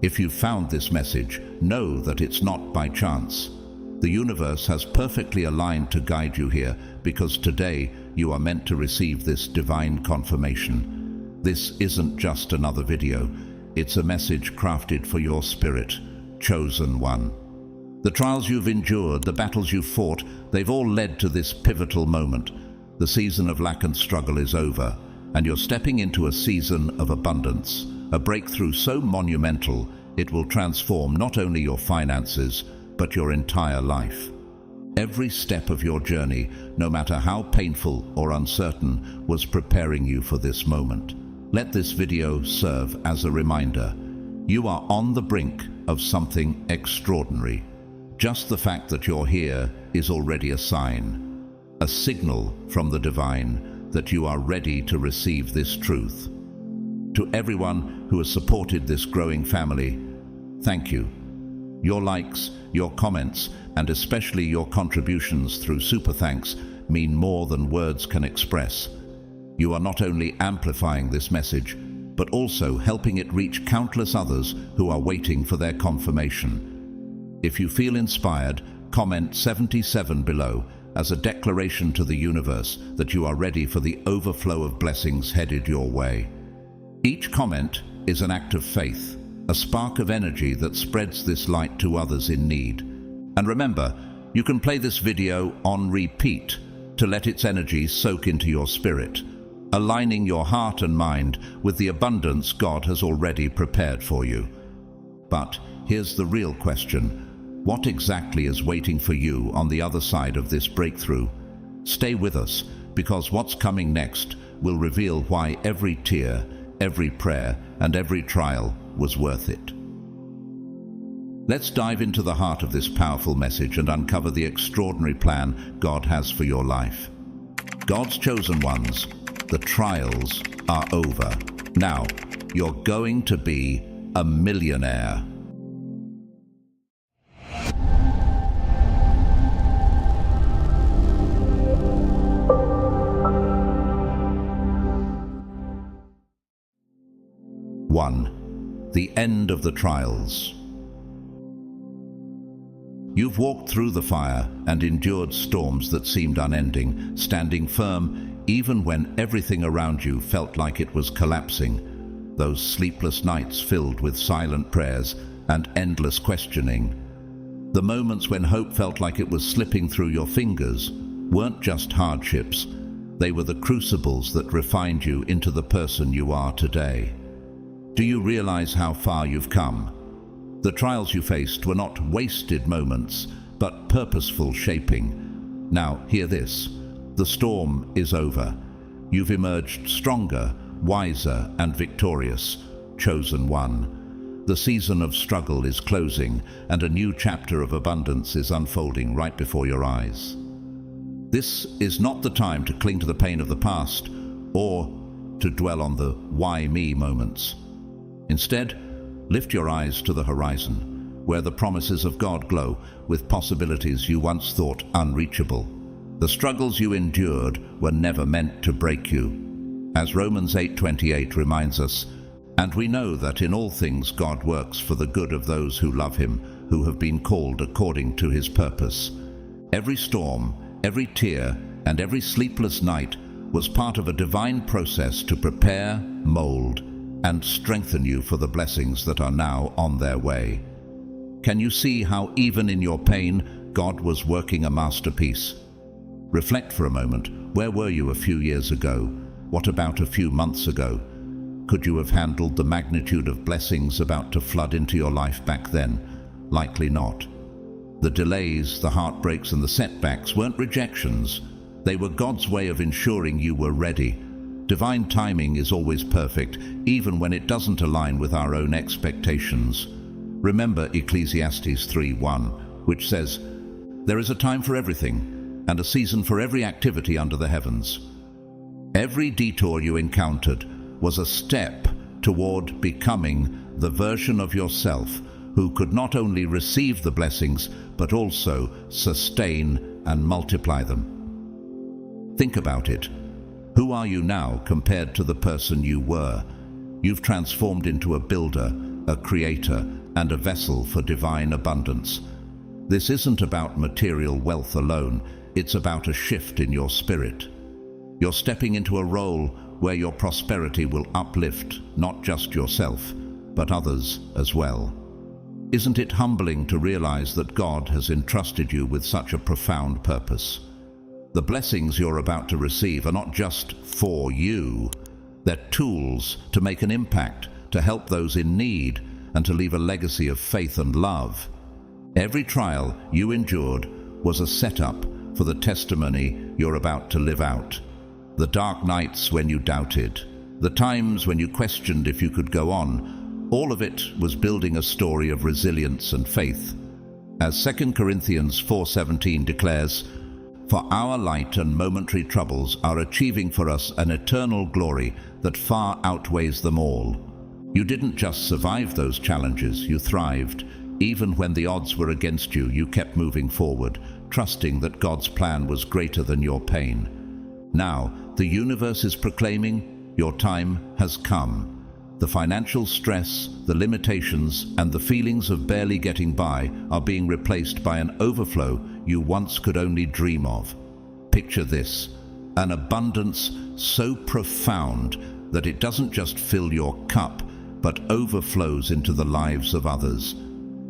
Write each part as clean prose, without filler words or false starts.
If you've found this message, know that it's not by chance. The universe has perfectly aligned to guide you here, because today you are meant to receive this divine confirmation. This isn't just another video. It's a message crafted for your spirit, chosen one. The trials you've endured, the battles you've fought, they've all led to this pivotal moment. The season of lack and struggle is over, and you're stepping into a season of abundance, a breakthrough so monumental it will transform not only your finances, but your entire life. Every step of your journey, no matter how painful or uncertain, was preparing you for this moment. Let this video serve as a reminder. You are on the brink of something extraordinary. Just the fact that you're here is already a sign, a signal from the divine that you are ready to receive this truth. To everyone who has supported this growing family, thank you. Your likes, your comments, and especially your contributions through Super Thanks mean more than words can express. You are not only amplifying this message, but also helping it reach countless others who are waiting for their confirmation. If you feel inspired, comment 77 below as a declaration to the universe that you are ready for the overflow of blessings headed your way. Each comment is an act of faith, a spark of energy that spreads this light to others in need. And remember, you can play this video on repeat to let its energy soak into your spirit, aligning your heart and mind with the abundance God has already prepared for you. But here's the real question. What exactly is waiting for you on the other side of this breakthrough? Stay with us, because what's coming next will reveal why every tear, every prayer, and every trial was worth it. Let's dive into the heart of this powerful message and uncover the extraordinary plan God has for your life. God's chosen ones, the trials are over. Now, you're going to be a millionaire. The end of the trials. You've walked through the fire and endured storms that seemed unending, standing firm even when everything around you felt like it was collapsing. Those sleepless nights filled with silent prayers and endless questioning. The moments when hope felt like it was slipping through your fingers weren't just hardships. They were the crucibles that refined you into the person you are today. Do you realize how far you've come? The trials you faced were not wasted moments, but purposeful shaping. Now, hear this. The storm is over. You've emerged stronger, wiser, and victorious, chosen one. The season of struggle is closing, and a new chapter of abundance is unfolding right before your eyes. This is not the time to cling to the pain of the past, or to dwell on the why me moments. Instead, lift your eyes to the horizon, where the promises of God glow with possibilities you once thought unreachable. The struggles you endured were never meant to break you. As Romans 8:28 reminds us, and we know that in all things God works for the good of those who love Him, who have been called according to His purpose. Every storm, every tear, and every sleepless night was part of a divine process to prepare, mold, and strengthen you for the blessings that are now on their way. Can you see how even in your pain, God was working a masterpiece? Reflect for a moment. Where were you a few years ago? What about a few months ago? Could you have handled the magnitude of blessings about to flood into your life back then? Likely not. The delays, the heartbreaks, and the setbacks weren't rejections. They were God's way of ensuring you were ready. Divine timing is always perfect, even when it doesn't align with our own expectations. Remember Ecclesiastes 3:1, which says, "There is a time for everything, and a season for every activity under the heavens." Every detour you encountered was a step toward becoming the version of yourself who could not only receive the blessings, but also sustain and multiply them. Think about it. Who are you now compared to the person you were? You've transformed into a builder, a creator and a vessel for divine abundance. This isn't about material wealth alone, it's about a shift in your spirit. You're stepping into a role where your prosperity will uplift not just yourself, but others as well. Isn't it humbling to realize that God has entrusted you with such a profound purpose? The blessings you're about to receive are not just for you. They're tools to make an impact, to help those in need, and to leave a legacy of faith and love. Every trial you endured was a setup for the testimony you're about to live out. The dark nights when you doubted, the times when you questioned if you could go on, all of it was building a story of resilience and faith. As 2 Corinthians 4:17 declares, "For our light and momentary troubles are achieving for us an eternal glory that far outweighs them all." You didn't just survive those challenges, you thrived. Even when the odds were against you, you kept moving forward, trusting that God's plan was greater than your pain. Now, the universe is proclaiming, your time has come. The financial stress, the limitations, and the feelings of barely getting by are being replaced by an overflow you once could only dream of. Picture this, an abundance so profound that it doesn't just fill your cup, but overflows into the lives of others.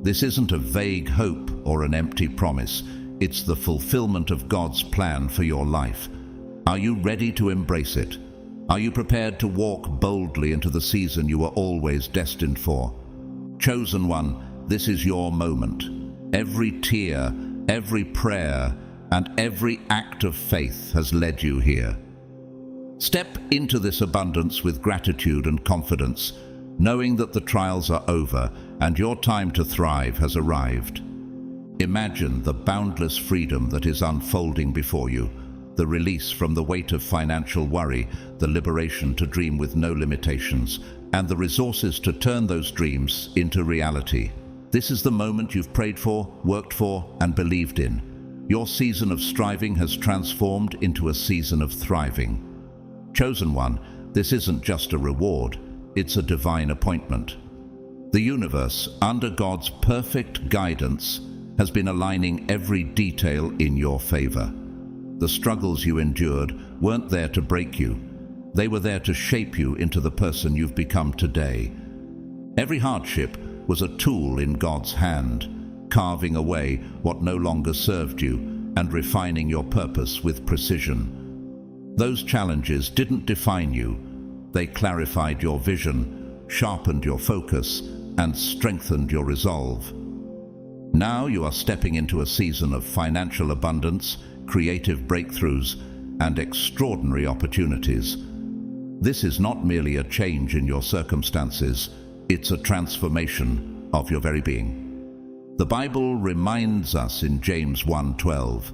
This isn't a vague hope or an empty promise. It's the fulfillment of God's plan for your life. Are you ready to embrace it? Are you prepared to walk boldly into the season you were always destined for? Chosen one, this is your moment. Every tear, every prayer, and every act of faith has led you here. Step into this abundance with gratitude and confidence, knowing that the trials are over and your time to thrive has arrived. Imagine the boundless freedom that is unfolding before you, the release from the weight of financial worry, the liberation to dream with no limitations, and the resources to turn those dreams into reality. This is the moment you've prayed for, worked for, and believed in. Your season of striving has transformed into a season of thriving. Chosen one, this isn't just a reward, it's a divine appointment. The universe, under God's perfect guidance, has been aligning every detail in your favor. The struggles you endured weren't there to break you. They were there to shape you into the person you've become today. Every hardship was a tool in God's hand, carving away what no longer served you and refining your purpose with precision. Those challenges didn't define you. They clarified your vision, sharpened your focus, and strengthened your resolve. Now you are stepping into a season of financial abundance, creative breakthroughs, and extraordinary opportunities. This is not merely a change in your circumstances, it's a transformation of your very being. The Bible reminds us in James 1:12,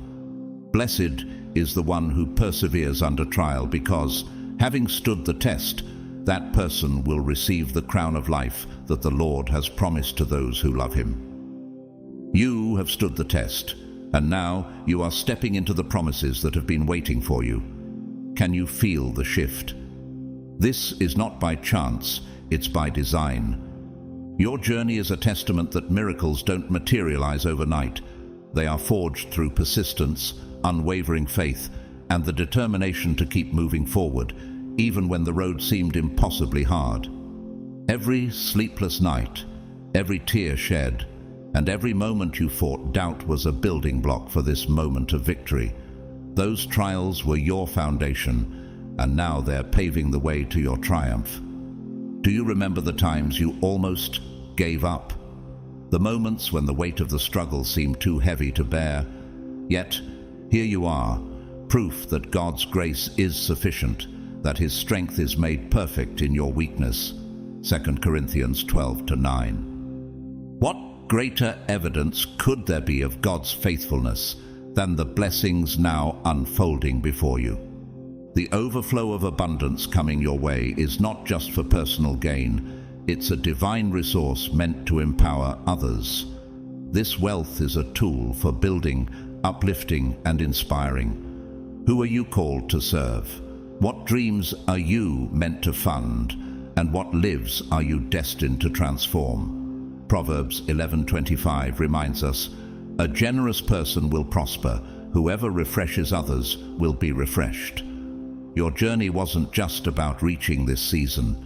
"Blessed is the one who perseveres under trial, because, having stood the test, that person will receive the crown of life that the Lord has promised to those who love him." You have stood the test, and now you are stepping into the promises that have been waiting for you. Can you feel the shift? This is not by chance, it's by design. Your journey is a testament that miracles don't materialize overnight. They are forged through persistence, unwavering faith, and the determination to keep moving forward, even when the road seemed impossibly hard. Every sleepless night, every tear shed, and every moment you fought doubt was a building block for this moment of victory. Those trials were your foundation, and now they're paving the way to your triumph. Do you remember the times you almost gave up? The moments when the weight of the struggle seemed too heavy to bear? Yet, here you are, proof that God's grace is sufficient, that His strength is made perfect in your weakness. 2 Corinthians 12:9. What greater evidence could there be of God's faithfulness than the blessings now unfolding before you? The overflow of abundance coming your way is not just for personal gain, it's a divine resource meant to empower others. This wealth is a tool for building, uplifting, and inspiring. Who are you called to serve? What dreams are you meant to fund? and what lives are you destined to transform? Proverbs 11:25 reminds us, "A generous person will prosper. Whoever refreshes others will be refreshed." Your journey wasn't just about reaching this season.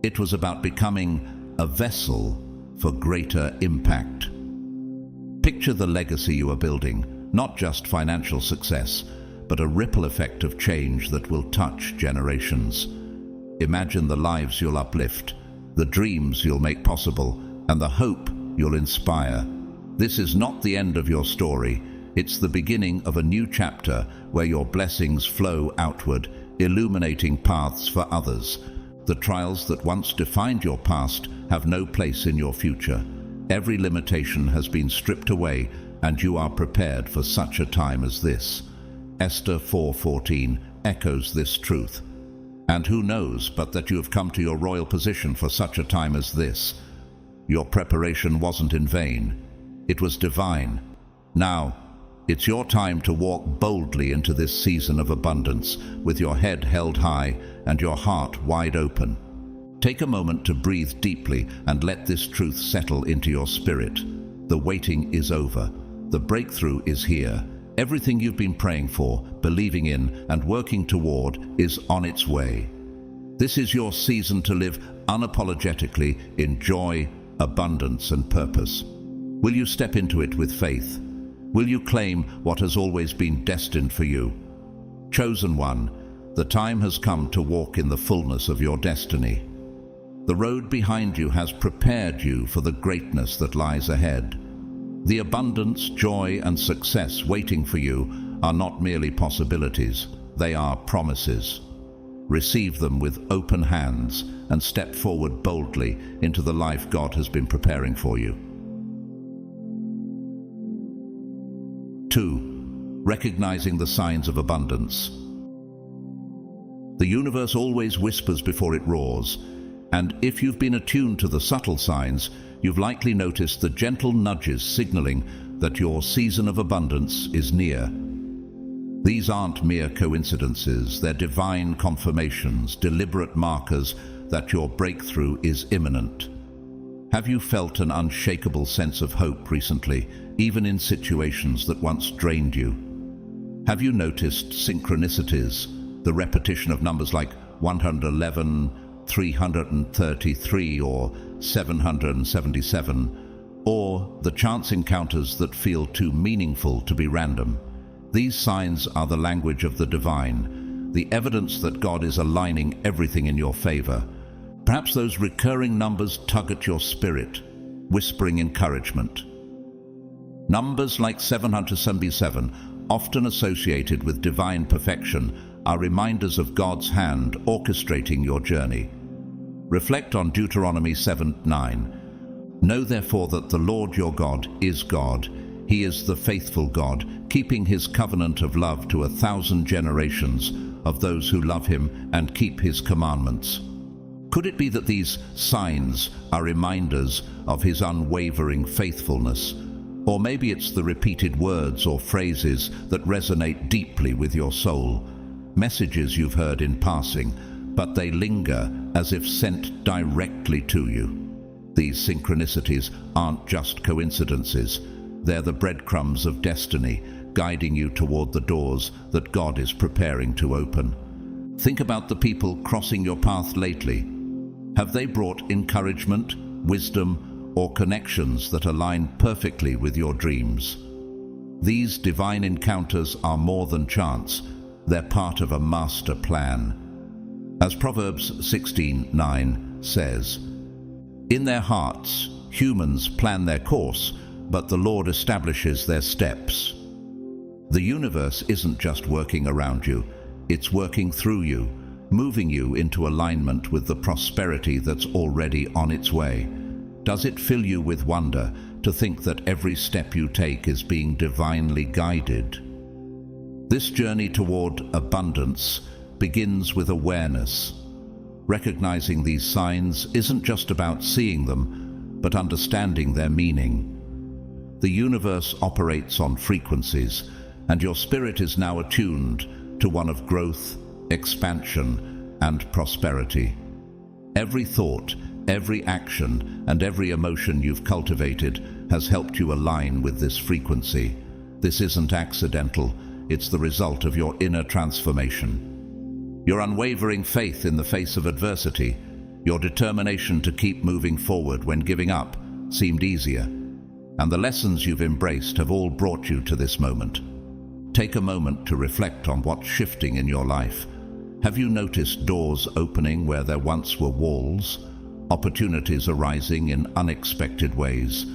It was about becoming a vessel for greater impact. Picture the legacy you are building, not just financial success, but a ripple effect of change that will touch generations. Imagine the lives you'll uplift, the dreams you'll make possible, and the hope you'll inspire. This is not the end of your story. It's the beginning of a new chapter where your blessings flow outward, illuminating paths for others. The trials that once defined your past have no place in your future. Every limitation has been stripped away, and you are prepared for such a time as this. Esther 4:14 echoes this truth. And who knows but that you have come to your royal position for such a time as this? Your preparation wasn't in vain. It was divine. Now, it's your time to walk boldly into this season of abundance, with your head held high and your heart wide open. Take a moment to breathe deeply and let this truth settle into your spirit. The waiting is over. The breakthrough is here. Everything you've been praying for, believing in, and working toward is on its way. This is your season to live unapologetically in joy, abundance, and purpose. Will you step into it with faith? Will you claim what has always been destined for you? Chosen one, the time has come to walk in the fullness of your destiny. The road behind you has prepared you for the greatness that lies ahead. The abundance, joy, and success waiting for you are not merely possibilities, they are promises. Receive them with open hands and step forward boldly into the life God has been preparing for you. 2. Recognizing the signs of abundance. The universe always whispers before it roars, and if you've been attuned to the subtle signs, you've likely noticed the gentle nudges signaling that your season of abundance is near. These aren't mere coincidences, they're divine confirmations, deliberate markers that your breakthrough is imminent. Have you felt an unshakable sense of hope recently, even in situations that once drained you? Have you noticed synchronicities, the repetition of numbers like 111, 333 or 777, or the chance encounters that feel too meaningful to be random? These signs are the language of the divine, the evidence that God is aligning everything in your favor. Perhaps those recurring numbers tug at your spirit, whispering encouragement. Numbers like 777, often associated with divine perfection, are reminders of God's hand orchestrating your journey. Reflect on Deuteronomy 7:9. Know therefore that the Lord your God is God. He is the faithful God, keeping his covenant of love to 1,000 generations of those who love him and keep his commandments. Could it be that these signs are reminders of his unwavering faithfulness? Or maybe it's the repeated words or phrases that resonate deeply with your soul. Messages you've heard in passing, but they linger as if sent directly to you. These synchronicities aren't just coincidences. They're the breadcrumbs of destiny, guiding you toward the doors that God is preparing to open. Think about the people crossing your path lately. Have they brought encouragement, wisdom, or connections that align perfectly with your dreams? These divine encounters are more than chance. They're part of a master plan. As Proverbs 16:9 says, "In their hearts, humans plan their course, but the Lord establishes their steps." The universe isn't just working around you, it's working through you, moving you into alignment with the prosperity that's already on its way. Does it fill you with wonder to think that every step you take is being divinely guided? This journey toward abundance begins with awareness. Recognizing these signs isn't just about seeing them, but understanding their meaning. The universe operates on frequencies, and your spirit is now attuned to one of growth, expansion, and prosperity. Every thought, every action, and every emotion you've cultivated has helped you align with this frequency. This isn't accidental, it's the result of your inner transformation. Your unwavering faith in the face of adversity, your determination to keep moving forward when giving up seemed easier, and the lessons you've embraced have all brought you to this moment. Take a moment to reflect on what's shifting in your life. Have you noticed doors opening where there once were walls? Opportunities arising in unexpected ways?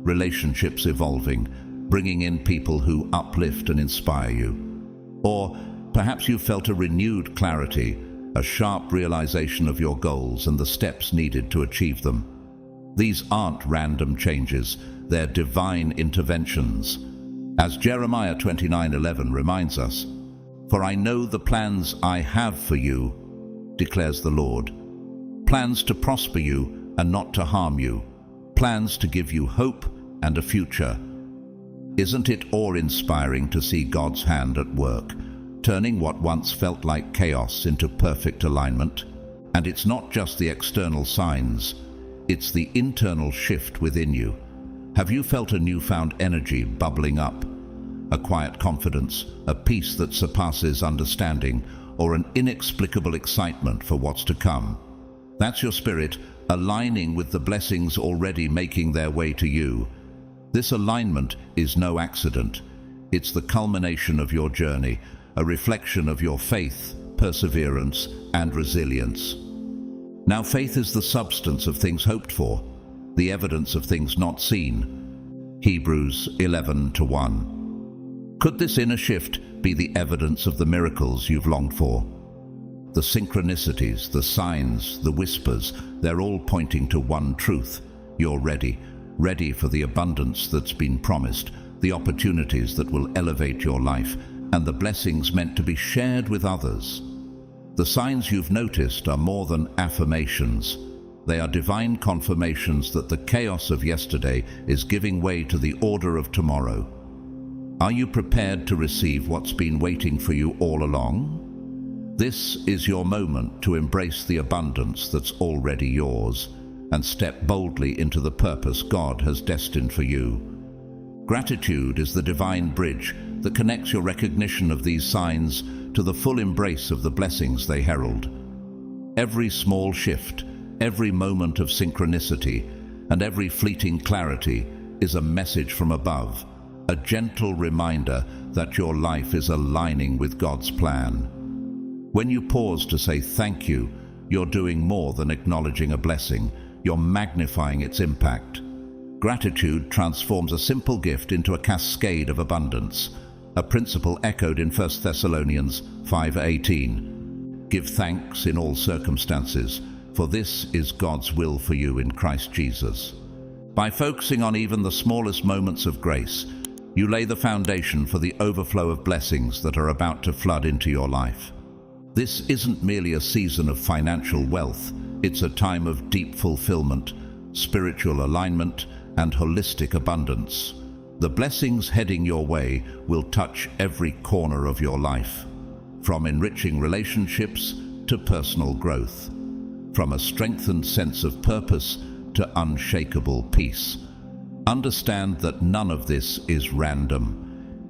Relationships evolving, bringing in people who uplift and inspire you? Or perhaps you felt a renewed clarity, a sharp realization of your goals and the steps needed to achieve them. These aren't random changes, they're divine interventions. As Jeremiah 29:11 reminds us, "For I know the plans I have for you, declares the Lord. Plans to prosper you and not to harm you. Plans to give you hope and a future." Isn't it awe-inspiring to see God's hand at work, turning what once felt like chaos into perfect alignment? And it's not just the external signs, it's the internal shift within you. Have you felt a newfound energy bubbling up? A quiet confidence, a peace that surpasses understanding, or an inexplicable excitement for what's to come? That's your spirit aligning with the blessings already making their way to you. This alignment is no accident. It's the culmination of your journey, a reflection of your faith, perseverance, and resilience. Now, faith is the substance of things hoped for, the evidence of things not seen. Hebrews 11:1. Could this inner shift be the evidence of the miracles you've longed for? The synchronicities, the signs, the whispers, they're all pointing to one truth. You're ready for the abundance that's been promised, the opportunities that will elevate your life, and the blessings meant to be shared with others. The signs you've noticed are more than affirmations. They are divine confirmations that the chaos of yesterday is giving way to the order of tomorrow. Are you prepared to receive what's been waiting for you all along? This is your moment to embrace the abundance that's already yours and step boldly into the purpose God has destined for you. Gratitude is the divine bridge that connects your recognition of these signs to the full embrace of the blessings they herald. Every small shift, every moment of synchronicity, and every fleeting clarity is a message from above, a gentle reminder that your life is aligning with God's plan. When you pause to say thank you, you're doing more than acknowledging a blessing, you're magnifying its impact. Gratitude transforms a simple gift into a cascade of abundance, a principle echoed in 1 Thessalonians 5:18. Give thanks in all circumstances, for this is God's will for you in Christ Jesus. By focusing on even the smallest moments of grace, you lay the foundation for the overflow of blessings that are about to flood into your life. This isn't merely a season of financial wealth, it's a time of deep fulfillment, spiritual alignment, and holistic abundance. The blessings heading your way will touch every corner of your life, from enriching relationships to personal growth, from a strengthened sense of purpose to unshakable peace. Understand that none of this is random.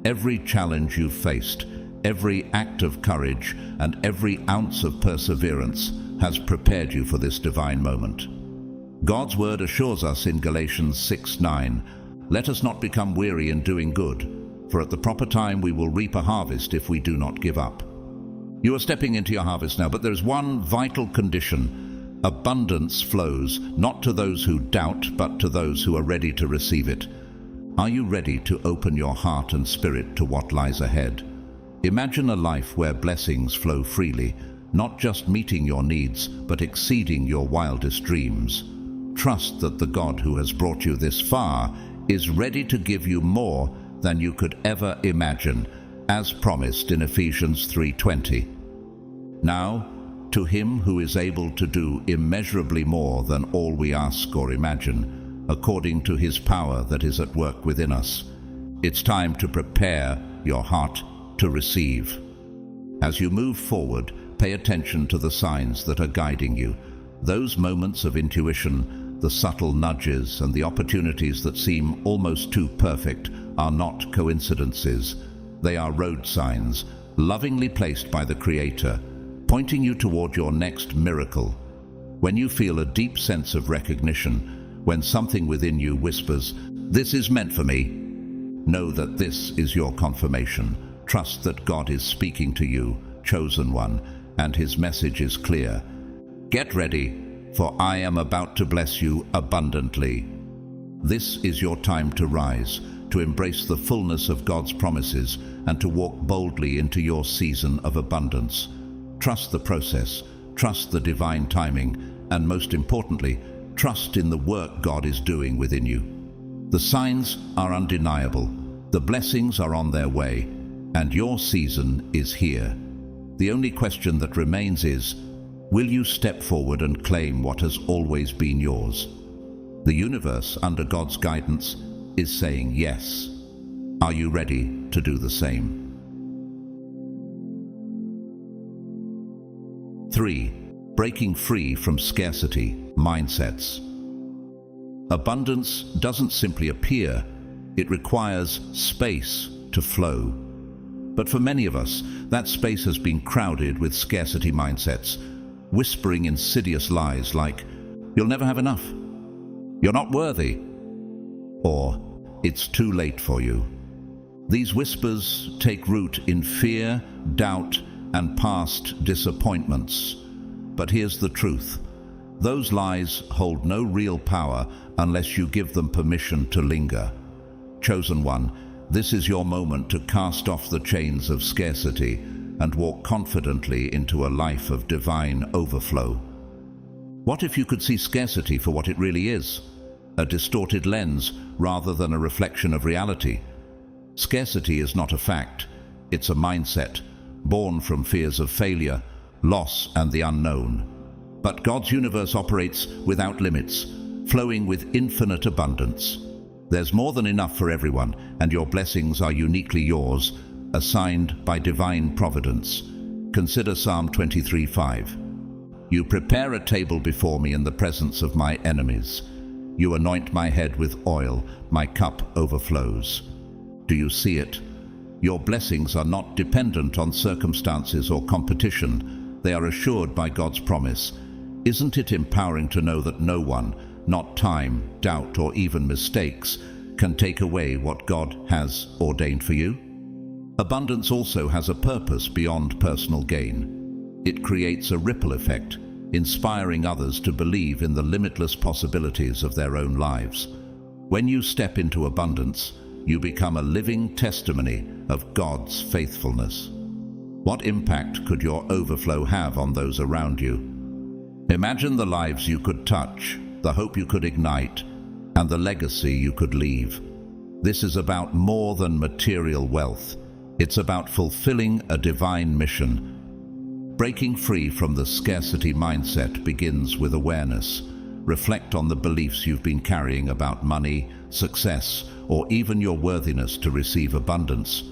Every challenge you've faced, every act of courage, and every ounce of perseverance has prepared you for this divine moment. God's word assures us in Galatians 6:9, "Let us not become weary in doing good, for at the proper time we will reap a harvest if we do not give up." You are stepping into your harvest now, but there is one vital condition. Abundance flows, not to those who doubt, but to those who are ready to receive it. Are you ready to open your heart and spirit to what lies ahead? Imagine a life where blessings flow freely, not just meeting your needs, but exceeding your wildest dreams. Trust that the God who has brought you this far is ready to give you more than you could ever imagine, as promised in Ephesians 3:20. Now, to him who is able to do immeasurably more than all we ask or imagine, according to his power that is at work within us, it's time to prepare your heart to receive. As you move forward, pay attention to the signs that are guiding you. Those moments of intuition, the subtle nudges and the opportunities that seem almost too perfect, are not coincidences. They are road signs, lovingly placed by the Creator, pointing you toward your next miracle. When you feel a deep sense of recognition, when something within you whispers, "This is meant for me," know that this is your confirmation. Trust that God is speaking to you, chosen one, and His message is clear. Get ready, for I am about to bless you abundantly. This is your time to rise, to embrace the fullness of God's promises, and to walk boldly into your season of abundance. Trust the process, trust the divine timing, and most importantly, trust in the work God is doing within you. The signs are undeniable, the blessings are on their way, and your season is here. The only question that remains is, will you step forward and claim what has always been yours? The universe, under God's guidance, is saying yes. Are you ready to do the same? 3. Breaking free from scarcity mindsets. Abundance doesn't simply appear, it requires space to flow. But for many of us, that space has been crowded with scarcity mindsets, whispering insidious lies like, "You'll never have enough," "You're not worthy," or "It's too late for you." These whispers take root in fear, doubt, and past disappointments. But here's the truth. Those lies hold no real power unless you give them permission to linger. Chosen one, this is your moment to cast off the chains of scarcity and walk confidently into a life of divine overflow. What if you could see scarcity for what it really is? A distorted lens rather than a reflection of reality. Scarcity is not a fact, it's a mindset, born from fears of failure, loss, and the unknown. But God's universe operates without limits, flowing with infinite abundance. There's more than enough for everyone, and your blessings are uniquely yours, assigned by divine providence. Consider Psalm 23:5. You prepare a table before me in the presence of my enemies. You anoint my head with oil, my cup overflows. Do you see it? Your blessings are not dependent on circumstances or competition. They are assured by God's promise. Isn't it empowering to know that no one, not time, doubt, or even mistakes, can take away what God has ordained for you? Abundance also has a purpose beyond personal gain. It creates a ripple effect, inspiring others to believe in the limitless possibilities of their own lives. When you step into abundance, you become a living testimony of God's faithfulness. What impact could your overflow have on those around you? Imagine the lives you could touch, the hope you could ignite, and the legacy you could leave. This is about more than material wealth. It's about fulfilling a divine mission. Breaking free from the scarcity mindset begins with awareness. Reflect on the beliefs you've been carrying about money, success, or even your worthiness to receive abundance.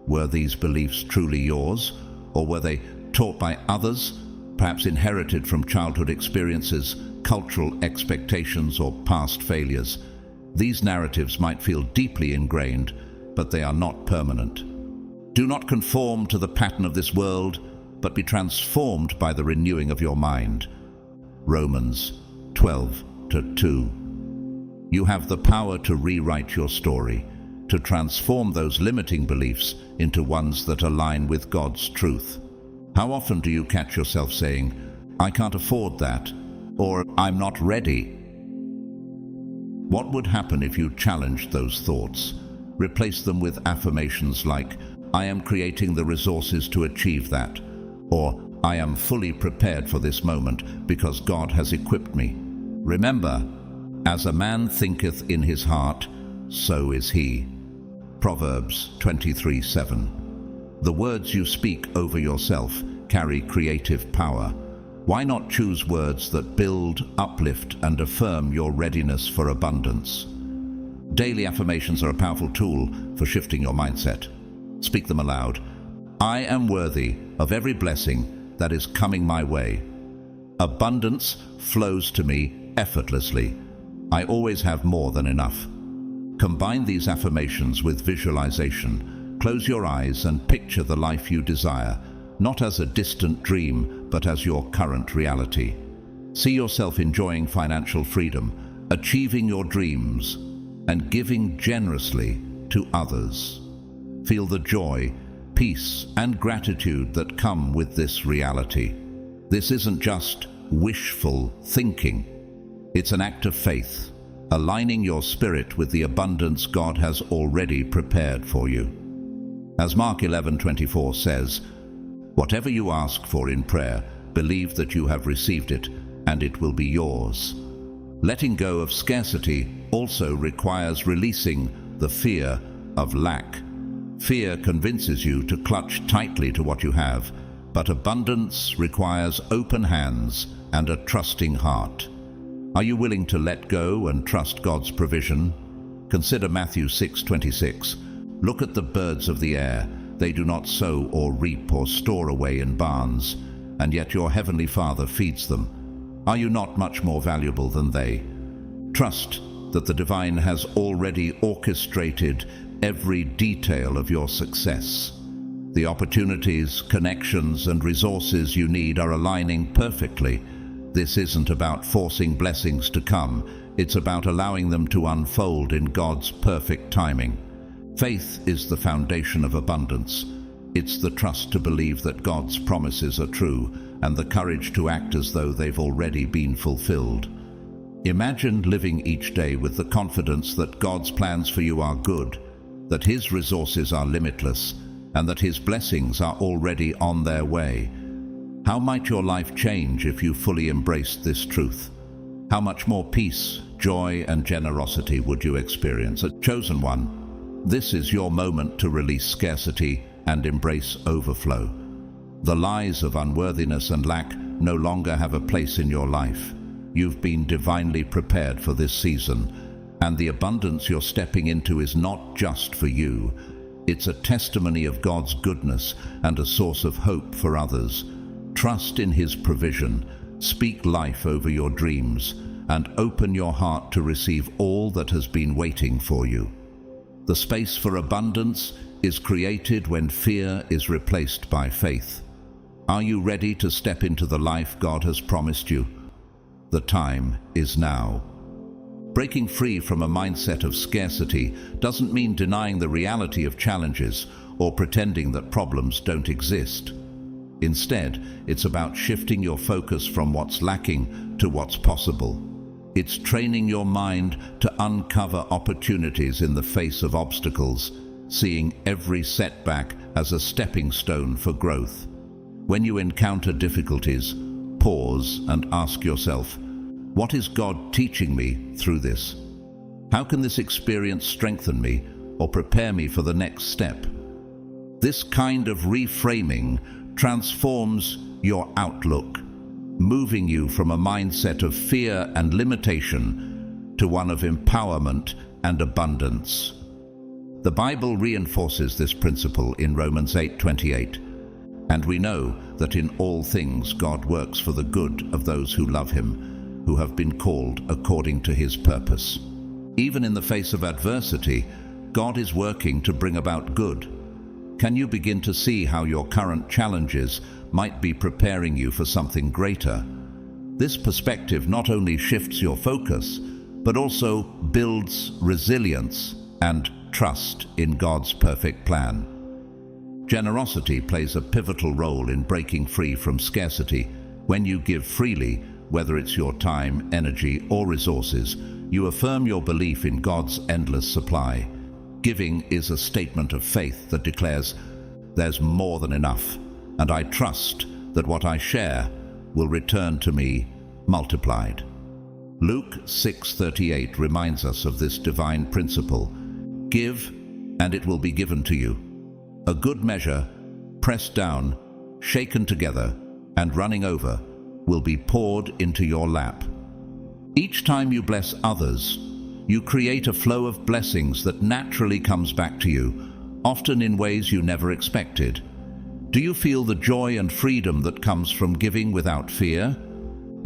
Were these beliefs truly yours, or were they taught by others, perhaps inherited from childhood experiences, cultural expectations, or past failures? These narratives might feel deeply ingrained, but they are not permanent. Do not conform to the pattern of this world, but be transformed by the renewing of your mind. Romans 12:2. You have the power to rewrite your story, to transform those limiting beliefs into ones that align with God's truth. How often do you catch yourself saying, "I can't afford that," or "I'm not ready"? What would happen if you challenged those thoughts? Replace them with affirmations like, "I am creating the resources to achieve that," or "I am fully prepared for this moment because God has equipped me." Remember, as a man thinketh in his heart, so is he. Proverbs 23:7. The words you speak over yourself carry creative power. Why not choose words that build, uplift, and affirm your readiness for abundance? Daily affirmations are a powerful tool for shifting your mindset. Speak them aloud. I am worthy of every blessing that is coming my way. Abundance flows to me effortlessly. I always have more than enough. Combine these affirmations with visualization. Close your eyes and picture the life you desire, not as a distant dream, but as your current reality. See yourself enjoying financial freedom, achieving your dreams, and giving generously to others. Feel the joy, peace, and gratitude that come with this reality. This isn't just wishful thinking. It's an act of faith, aligning your spirit with the abundance God has already prepared for you. As Mark 11:24 says, "Whatever you ask for in prayer, believe that you have received it, and it will be yours." Letting go of scarcity also requires releasing the fear of lack. Fear convinces you to clutch tightly to what you have, but abundance requires open hands and a trusting heart. Are you willing to let go and trust God's provision? Consider Matthew 6:26. "Look at the birds of the air. They do not sow or reap or store away in barns, and yet your heavenly Father feeds them. Are you not much more valuable than they?" Trust that the divine has already orchestrated every detail of your success. The opportunities, connections, and resources you need are aligning perfectly. This isn't about forcing blessings to come. It's about allowing them to unfold in God's perfect timing. Faith is the foundation of abundance. It's the trust to believe that God's promises are true, and the courage to act as though they've already been fulfilled. Imagine living each day with the confidence that God's plans for you are good, that His resources are limitless, and that His blessings are already on their way. How might your life change if you fully embraced this truth? How much more peace, joy, and generosity would you experience? A chosen one, this is your moment to release scarcity and embrace overflow. The lies of unworthiness and lack no longer have a place in your life. You've been divinely prepared for this season, and the abundance you're stepping into is not just for you. It's a testimony of God's goodness and a source of hope for others. Trust in His provision, speak life over your dreams, and open your heart to receive all that has been waiting for you. The space for abundance is created when fear is replaced by faith. Are you ready to step into the life God has promised you? The time is now. Breaking free from a mindset of scarcity doesn't mean denying the reality of challenges or pretending that problems don't exist. Instead, it's about shifting your focus from what's lacking to what's possible. It's training your mind to uncover opportunities in the face of obstacles, seeing every setback as a stepping stone for growth. When you encounter difficulties, pause and ask yourself, what is God teaching me through this? How can this experience strengthen me or prepare me for the next step? This kind of reframing transforms your outlook, moving you from a mindset of fear and limitation to one of empowerment and abundance. The Bible reinforces this principle in Romans 8:28, and we know that in all things God works for the good of those who love Him, who have been called according to His purpose. Even in the face of adversity, God is working to bring about good. Can you begin to see how your current challenges might be preparing you for something greater? This perspective not only shifts your focus, but also builds resilience and trust in God's perfect plan. Generosity plays a pivotal role in breaking free from scarcity. When you give freely, whether it's your time, energy, or resources, you affirm your belief in God's endless supply. Giving is a statement of faith that declares, "There's more than enough, and I trust that what I share will return to me multiplied." Luke 6:38 reminds us of this divine principle. Give, and it will be given to you. A good measure, pressed down, shaken together, and running over, will be poured into your lap. Each time you bless others, you create a flow of blessings that naturally comes back to you, often in ways you never expected. Do you feel the joy and freedom that comes from giving without fear?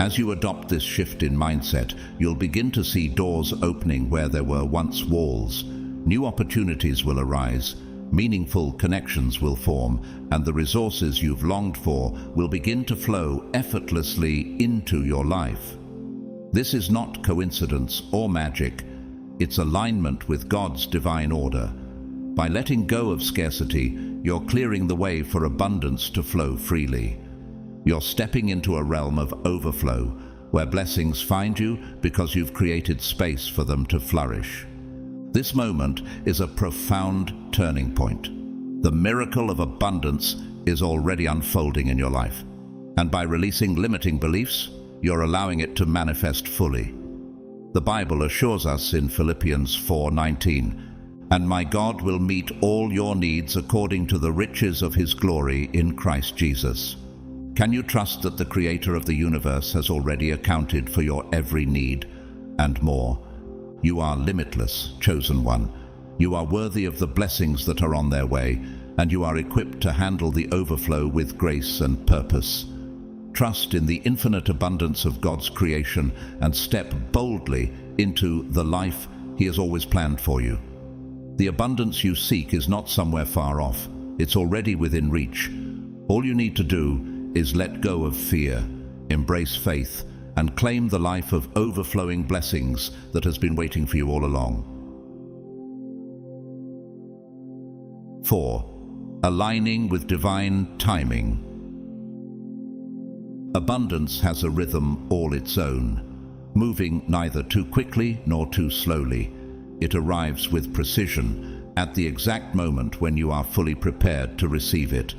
As you adopt this shift in mindset, you'll begin to see doors opening where there were once walls. New opportunities will arise, meaningful connections will form, and the resources you've longed for will begin to flow effortlessly into your life. This is not coincidence or magic. It's alignment with God's divine order. By letting go of scarcity, you're clearing the way for abundance to flow freely. You're stepping into a realm of overflow, where blessings find you because you've created space for them to flourish. This moment is a profound turning point. The miracle of abundance is already unfolding in your life. And by releasing limiting beliefs, you're allowing it to manifest fully. The Bible assures us in Philippians 4:19, "And my God will meet all your needs according to the riches of his glory in Christ Jesus." Can you trust that the Creator of the universe has already accounted for your every need and more? You are limitless, chosen one. You are worthy of the blessings that are on their way, and you are equipped to handle the overflow with grace and purpose. Trust in the infinite abundance of God's creation and step boldly into the life He has always planned for you. The abundance you seek is not somewhere far off. It's already within reach. All you need to do is let go of fear, embrace faith, and claim the life of overflowing blessings that has been waiting for you all along. 4. Aligning with divine timing. Abundance has a rhythm all its own, moving neither too quickly nor too slowly. It arrives with precision at the exact moment when you are fully prepared to receive it.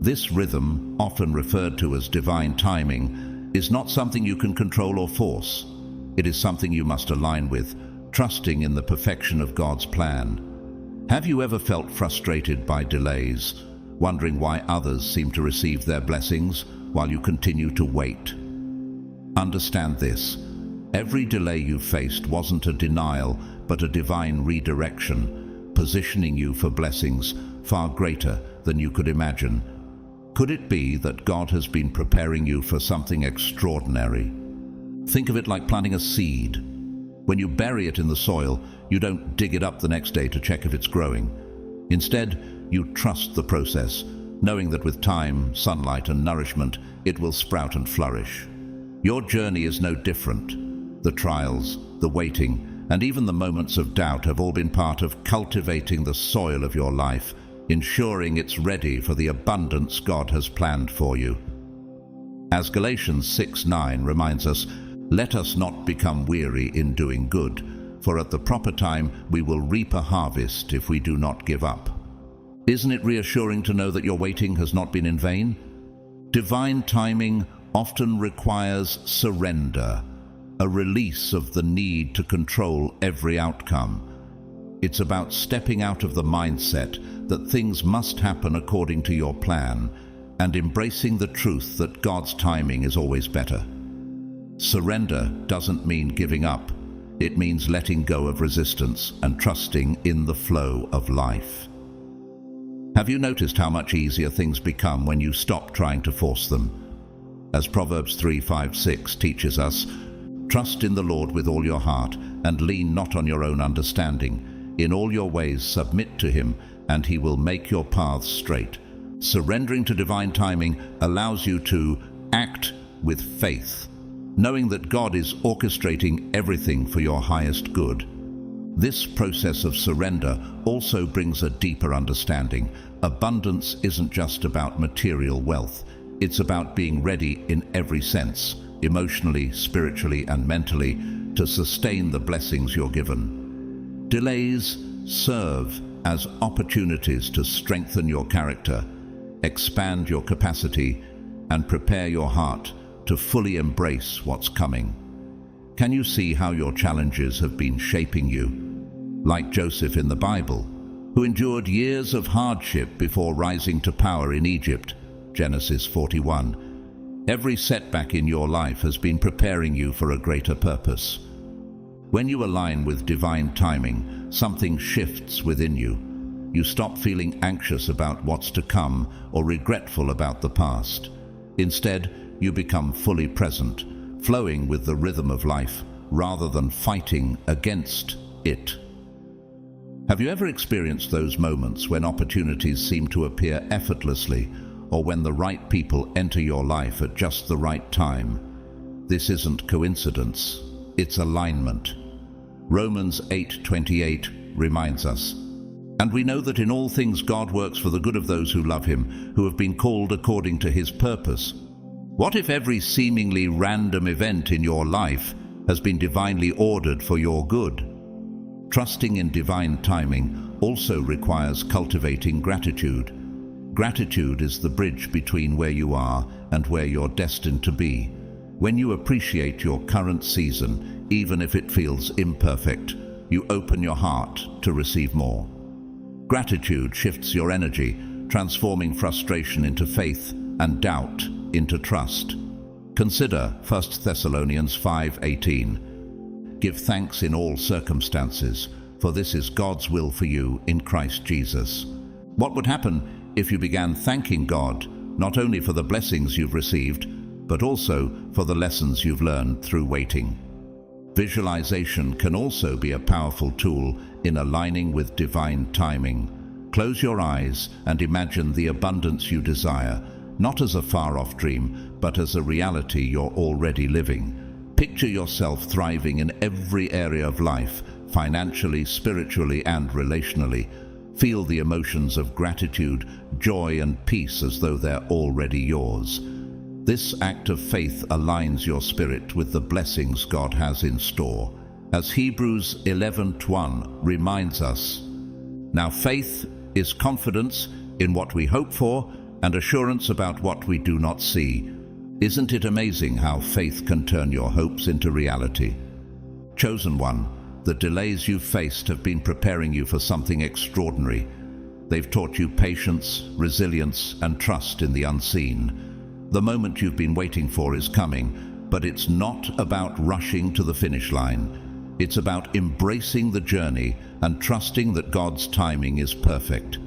This rhythm, often referred to as divine timing, is not something you can control or force. It is something you must align with, trusting in the perfection of God's plan. Have you ever felt frustrated by delays, wondering why others seem to receive their blessings while you continue to wait? Understand this. Every delay you faced wasn't a denial, but a divine redirection, positioning you for blessings far greater than you could imagine. Could it be that God has been preparing you for something extraordinary? Think of it like planting a seed. When you bury it in the soil, you don't dig it up the next day to check if it's growing. Instead, you trust the process, knowing that with time, sunlight, and nourishment, it will sprout and flourish. Your journey is no different. The trials, the waiting, and even the moments of doubt have all been part of cultivating the soil of your life, ensuring it's ready for the abundance God has planned for you. As Galatians 6:9 reminds us, "Let us not become weary in doing good, for at the proper time we will reap a harvest if we do not give up." Isn't it reassuring to know that your waiting has not been in vain? Divine timing often requires surrender, a release of the need to control every outcome. It's about stepping out of the mindset that things must happen according to your plan and embracing the truth that God's timing is always better. Surrender doesn't mean giving up. It means letting go of resistance and trusting in the flow of life. Have you noticed how much easier things become when you stop trying to force them? As Proverbs 3:5-6 teaches us, "Trust in the Lord with all your heart and lean not on your own understanding. In all your ways submit to Him, and He will make your paths straight." Surrendering to divine timing allows you to act with faith, knowing that God is orchestrating everything for your highest good. This process of surrender also brings a deeper understanding. Abundance isn't just about material wealth. It's about being ready in every sense, emotionally, spiritually, and mentally, to sustain the blessings you're given. Delays serve as opportunities to strengthen your character, expand your capacity, and prepare your heart to fully embrace what's coming. Can you see how your challenges have been shaping you? Like Joseph in the Bible, who endured years of hardship before rising to power in Egypt, Genesis 41. Every setback in your life has been preparing you for a greater purpose. When you align with divine timing, something shifts within you. You stop feeling anxious about what's to come or regretful about the past. Instead, you become fully present, flowing with the rhythm of life rather than fighting against it. Have you ever experienced those moments when opportunities seem to appear effortlessly, or when the right people enter your life at just the right time? This isn't coincidence, it's alignment. Romans 8:28 reminds us, "And we know that in all things God works for the good of those who love him, who have been called according to his purpose." What if every seemingly random event in your life has been divinely ordered for your good? Trusting in divine timing also requires cultivating gratitude. Gratitude is the bridge between where you are and where you're destined to be. When you appreciate your current season, even if it feels imperfect, you open your heart to receive more. Gratitude shifts your energy, transforming frustration into faith and doubt into trust. Consider 1 Thessalonians 5:18. "Give thanks in all circumstances, for this is God's will for you in Christ Jesus." What would happen if you began thanking God not only for the blessings you've received, but also for the lessons you've learned through waiting? Visualization can also be a powerful tool in aligning with divine timing. Close your eyes and imagine the abundance you desire, not as a far-off dream, but as a reality you're already living. Picture yourself thriving in every area of life, financially, spiritually, and relationally. Feel the emotions of gratitude, joy, and peace as though they're already yours. This act of faith aligns your spirit with the blessings God has in store. As Hebrews 11:1 reminds us, "Now faith is confidence in what we hope for and assurance about what we do not see." Isn't it amazing how faith can turn your hopes into reality? Chosen one, the delays you've faced have been preparing you for something extraordinary. They've taught you patience, resilience, and trust in the unseen. The moment you've been waiting for is coming, but it's not about rushing to the finish line. It's about embracing the journey and trusting that God's timing is perfect.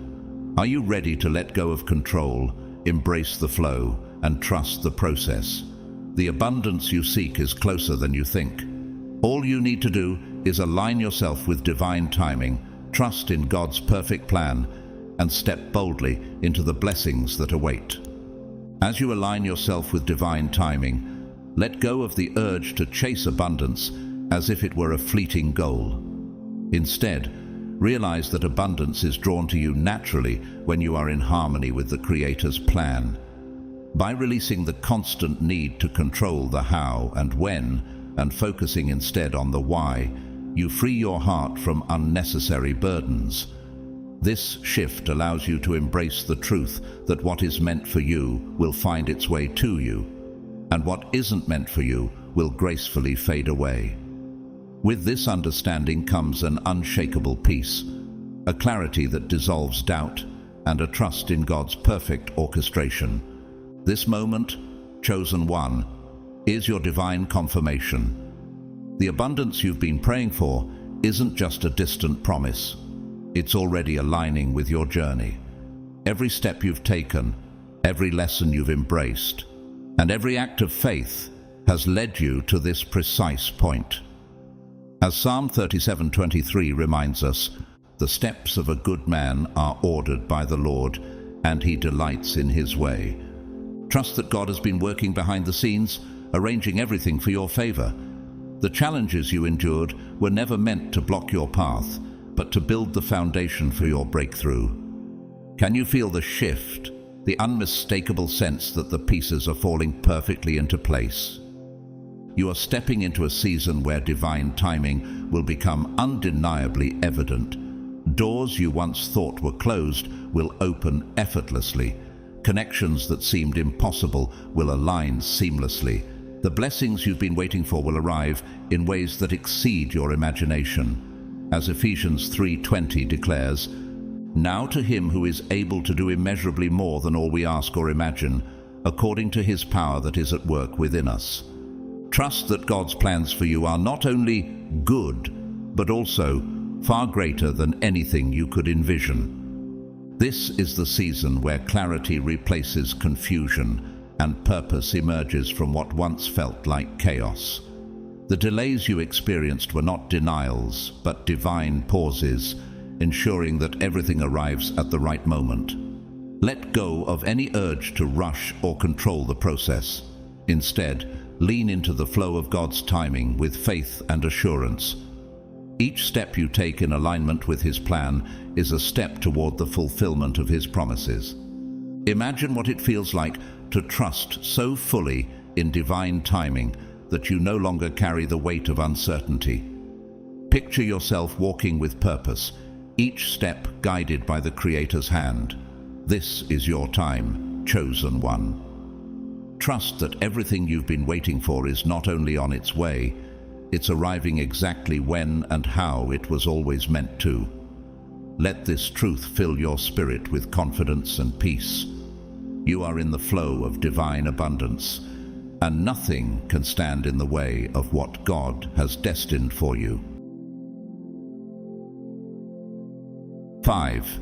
Are you ready to let go of control, embrace the flow, and trust the process? The abundance you seek is closer than you think. All you need to do is align yourself with divine timing, trust in God's perfect plan, and step boldly into the blessings that await. As you align yourself with divine timing, let go of the urge to chase abundance as if it were a fleeting goal. Instead, realize that abundance is drawn to you naturally when you are in harmony with the Creator's plan. By releasing the constant need to control the how and when, and focusing instead on the why, you free your heart from unnecessary burdens. This shift allows you to embrace the truth that what is meant for you will find its way to you, and what isn't meant for you will gracefully fade away. With this understanding comes an unshakable peace, a clarity that dissolves doubt, and a trust in God's perfect orchestration. This moment, chosen one, is your divine confirmation. The abundance you've been praying for isn't just a distant promise. It's already aligning with your journey. Every step you've taken, every lesson you've embraced, and every act of faith has led you to this precise point. As Psalm 37:23 reminds us, the steps of a good man are ordered by the Lord, and he delights in his way. Trust that God has been working behind the scenes, arranging everything for your favor. The challenges you endured were never meant to block your path, but to build the foundation for your breakthrough. Can you feel the shift, the unmistakable sense that the pieces are falling perfectly into place? You are stepping into a season where divine timing will become undeniably evident. Doors you once thought were closed will open effortlessly. Connections that seemed impossible will align seamlessly. The blessings you've been waiting for will arrive in ways that exceed your imagination. As Ephesians 3:20 declares, "Now to him who is able to do immeasurably more than all we ask or imagine, according to his power that is at work within us." Trust that God's plans for you are not only good, but also far greater than anything you could envision. This is the season where clarity replaces confusion and purpose emerges from what once felt like chaos. The delays you experienced were not denials, but divine pauses, ensuring that everything arrives at the right moment. Let go of any urge to rush or control the process. Instead, lean into the flow of God's timing with faith and assurance. Each step you take in alignment with His plan is a step toward the fulfillment of His promises. Imagine what it feels like to trust so fully in divine timing that you no longer carry the weight of uncertainty. Picture yourself walking with purpose, each step guided by the Creator's hand. This is your time, chosen one. Trust that everything you've been waiting for is not only on its way, it's arriving exactly when and how it was always meant to. Let this truth fill your spirit with confidence and peace. You are in the flow of divine abundance, and nothing can stand in the way of what God has destined for you. 5.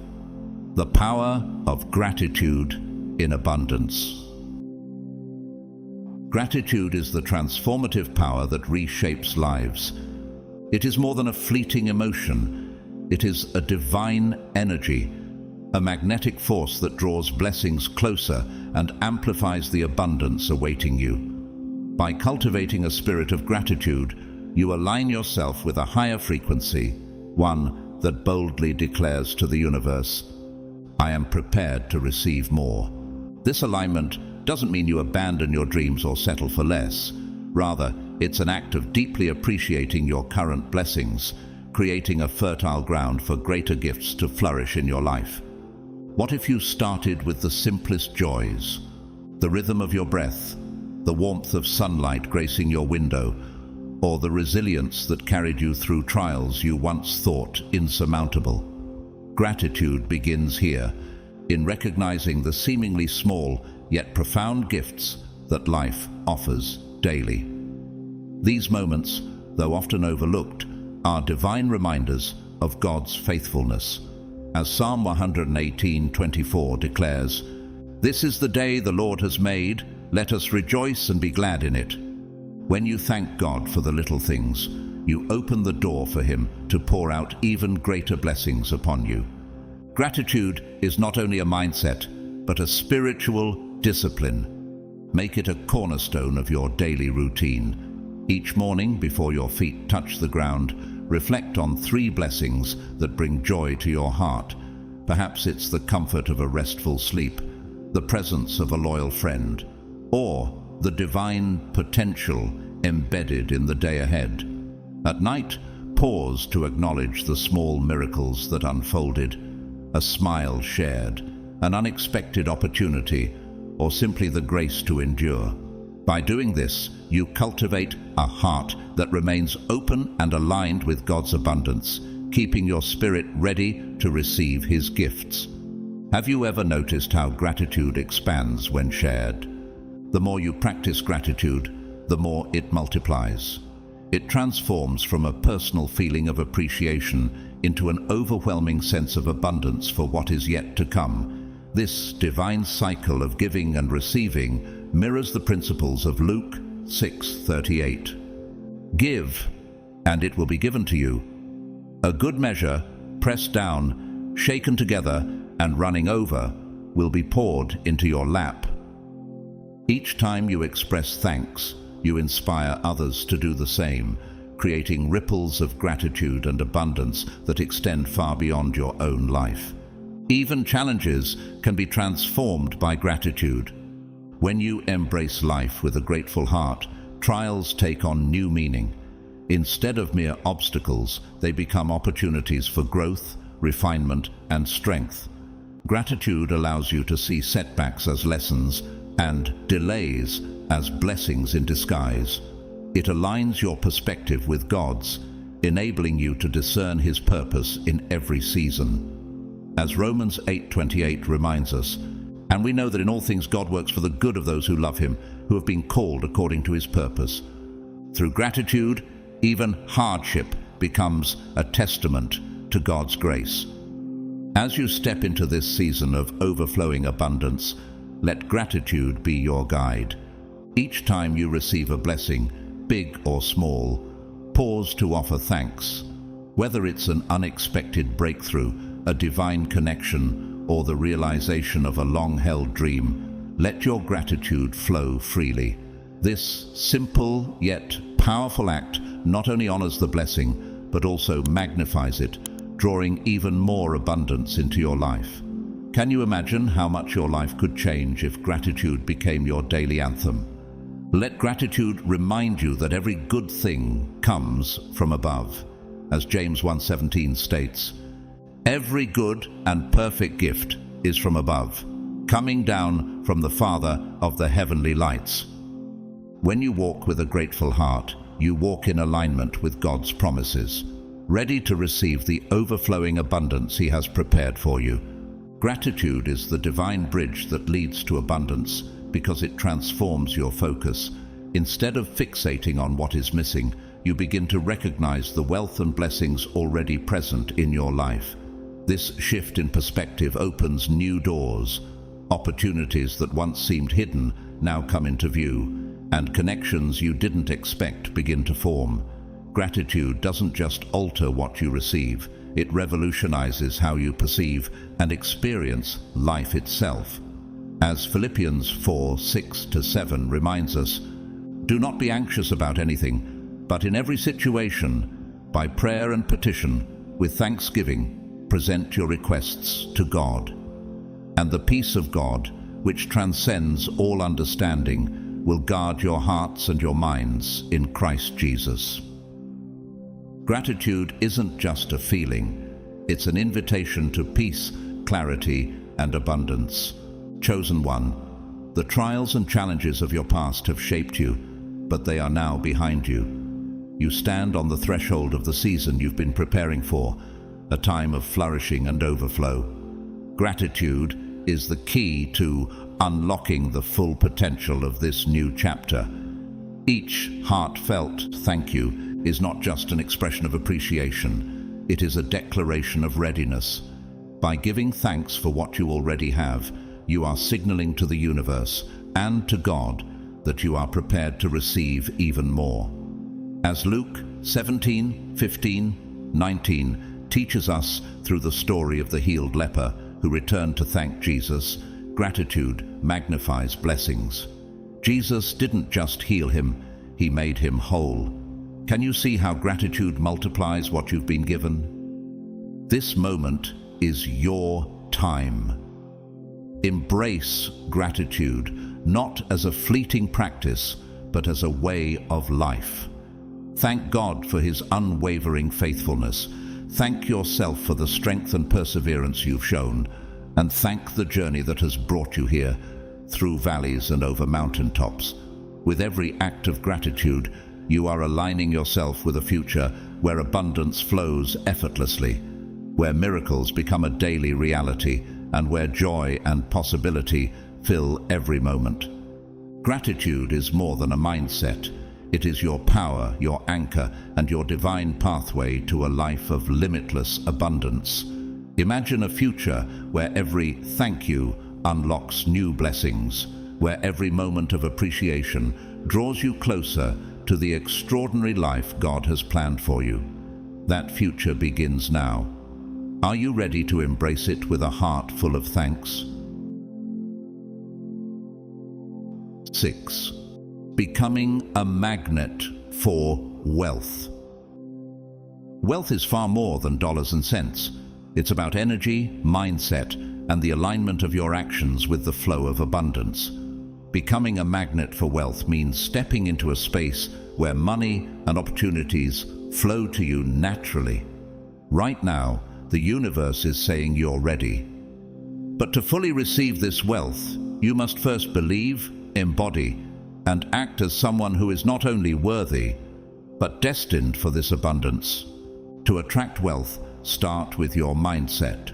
The power of gratitude in abundance. Gratitude is the transformative power that reshapes lives. It is more than a fleeting emotion. It is a divine energy, a magnetic force that draws blessings closer and amplifies the abundance awaiting you. By cultivating a spirit of gratitude, you align yourself with a higher frequency, one that boldly declares to the universe, "I am prepared to receive more." This alignment doesn't mean you abandon your dreams or settle for less. Rather, it's an act of deeply appreciating your current blessings, creating a fertile ground for greater gifts to flourish in your life. What if you started with the simplest joys? The rhythm of your breath, the warmth of sunlight gracing your window, or the resilience that carried you through trials you once thought insurmountable. Gratitude begins here, in recognizing the seemingly small yet profound gifts that life offers daily. These moments, though often overlooked, are divine reminders of God's faithfulness. As Psalm 118:24 declares, "This is the day the Lord has made, let us rejoice and be glad in it." When you thank God for the little things, you open the door for Him to pour out even greater blessings upon you. Gratitude is not only a mindset, but a spiritual discipline. Make it a cornerstone of your daily routine. Each morning, before your feet touch the ground, reflect on 3 blessings that bring joy to your heart. Perhaps it's the comfort of a restful sleep, the presence of a loyal friend, or the divine potential embedded in the day ahead. At night, pause to acknowledge the small miracles that unfolded, a smile shared, an unexpected opportunity, or simply the grace to endure. By doing this, you cultivate a heart that remains open and aligned with God's abundance, keeping your spirit ready to receive His gifts. Have you ever noticed how gratitude expands when shared? The more you practice gratitude, the more it multiplies. It transforms from a personal feeling of appreciation into an overwhelming sense of abundance for what is yet to come. This divine cycle of giving and receiving mirrors the principles of Luke 6:38. Give, and it will be given to you. A good measure, pressed down, shaken together, and running over, will be poured into your lap. Each time you express thanks, you inspire others to do the same, creating ripples of gratitude and abundance that extend far beyond your own life. Even challenges can be transformed by gratitude. When you embrace life with a grateful heart, trials take on new meaning. Instead of mere obstacles, they become opportunities for growth, refinement, and strength. Gratitude allows you to see setbacks as lessons and delays as blessings in disguise. It aligns your perspective with God's, enabling you to discern His purpose in every season. As Romans 8:28 reminds us, "And we know that in all things God works for the good of those who love Him, who have been called according to His purpose." Through gratitude, even hardship becomes a testament to God's grace. As you step into this season of overflowing abundance, Let gratitude be your guide. Each time you receive a blessing, big or small, pause to offer thanks. Whether it's an unexpected breakthrough, a divine connection, or the realization of a long-held dream, let your gratitude flow freely. This simple yet powerful act not only honors the blessing, but also magnifies it, drawing even more abundance into your life. Can you imagine how much your life could change if gratitude became your daily anthem? Let gratitude remind you that every good thing comes from above. As James 1:17 states, every good and perfect gift is from above, coming down from the Father of the heavenly lights. When you walk with a grateful heart, you walk in alignment with God's promises, ready to receive the overflowing abundance He has prepared for you. Gratitude is the divine bridge that leads to abundance because it transforms your focus. Instead of fixating on what is missing, you begin to recognize the wealth and blessings already present in your life. This shift in perspective opens new doors. Opportunities that once seemed hidden now come into view, and connections you didn't expect begin to form. Gratitude doesn't just alter what you receive, it revolutionizes how you perceive and experience life itself. As Philippians 4:6-7 reminds us, do not be anxious about anything, but in every situation, by prayer and petition, with thanksgiving, present your requests to God. And the peace of God, which transcends all understanding, will guard your hearts and your minds in Christ Jesus. Gratitude isn't just a feeling, it's an invitation to peace, clarity, and abundance. Chosen one, the trials and challenges of your past have shaped you, but they are now behind you. You stand on the threshold of the season you've been preparing for, a time of flourishing and overflow. Gratitude is the key to unlocking the full potential of this new chapter. Each heartfelt thank you is not just an expression of appreciation, it is a declaration of readiness. By giving thanks for what you already have, you are signaling to the universe and to God that you are prepared to receive even more. As Luke 17:15-19 teaches us through the story of the healed leper who returned to thank Jesus, gratitude magnifies blessings. Jesus didn't just heal him, He made him whole. Can you see how gratitude multiplies what you've been given? This moment is your time. Embrace gratitude, not as a fleeting practice, but as a way of life. Thank God for His unwavering faithfulness. Thank yourself for the strength and perseverance you've shown, and thank the journey that has brought you here, through valleys and over mountaintops. With every act of gratitude, you are aligning yourself with a future where abundance flows effortlessly, where miracles become a daily reality, and where joy and possibility fill every moment. Gratitude is more than a mindset. It is your power, your anchor, and your divine pathway to a life of limitless abundance. Imagine a future where every thank you unlocks new blessings, where every moment of appreciation draws you closer to the extraordinary life God has planned for you. That future begins now. Are you ready to embrace it with a heart full of thanks? 6. Becoming a magnet for wealth. Wealth is far more than dollars and cents. It's about energy, mindset, and the alignment of your actions with the flow of abundance. Becoming a magnet for wealth means stepping into a space where money and opportunities flow to you naturally. Right now, the universe is saying you're ready. But to fully receive this wealth, you must first believe, embody, and act as someone who is not only worthy, but destined for this abundance. To attract wealth, start with your mindset.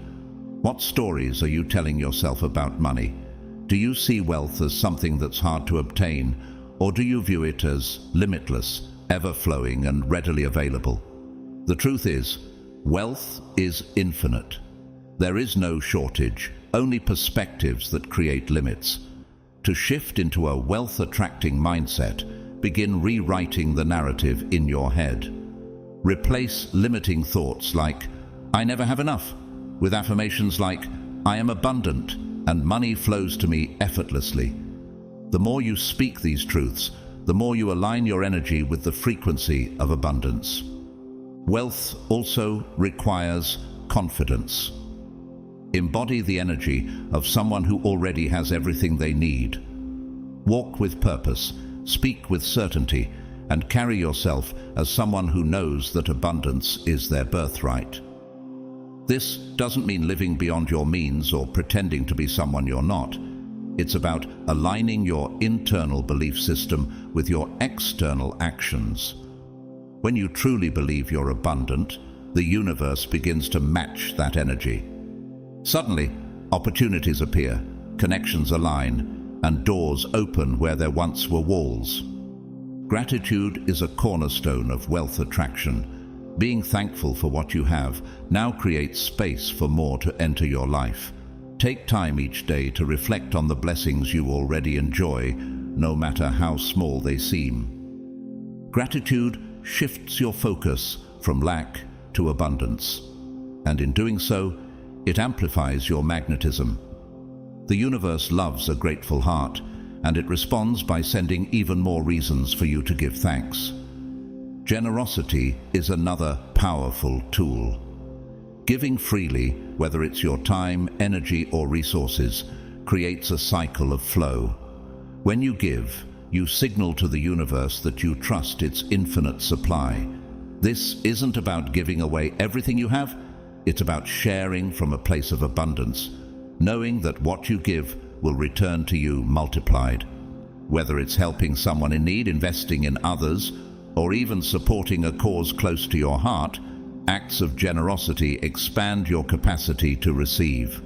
What stories are you telling yourself about money? Do you see wealth as something that's hard to obtain, or do you view it as limitless, ever-flowing, and readily available? The truth is, wealth is infinite. There is no shortage, only perspectives that create limits. To shift into a wealth-attracting mindset, begin rewriting the narrative in your head. Replace limiting thoughts like, "I never have enough," with affirmations like, "I am abundant and money flows to me effortlessly." The more you speak these truths, the more you align your energy with the frequency of abundance. Wealth also requires confidence. Embody the energy of someone who already has everything they need. Walk with purpose, speak with certainty, and carry yourself as someone who knows that abundance is their birthright. This doesn't mean living beyond your means or pretending to be someone you're not. It's about aligning your internal belief system with your external actions. When you truly believe you're abundant, the universe begins to match that energy. Suddenly, opportunities appear, connections align, and doors open where there once were walls. Gratitude is a cornerstone of wealth attraction. Being thankful for what you have now creates space for more to enter your life. Take time each day to reflect on the blessings you already enjoy, no matter how small they seem. Gratitude shifts your focus from lack to abundance, and in doing so, it amplifies your magnetism. The universe loves a grateful heart, and it responds by sending even more reasons for you to give thanks. Generosity is another powerful tool. Giving freely, whether it's your time, energy, or resources, creates a cycle of flow. When you give, you signal to the universe that you trust its infinite supply. This isn't about giving away everything you have, it's about sharing from a place of abundance, knowing that what you give will return to you multiplied. Whether it's helping someone in need, investing in others, or even supporting a cause close to your heart, acts of generosity expand your capacity to receive.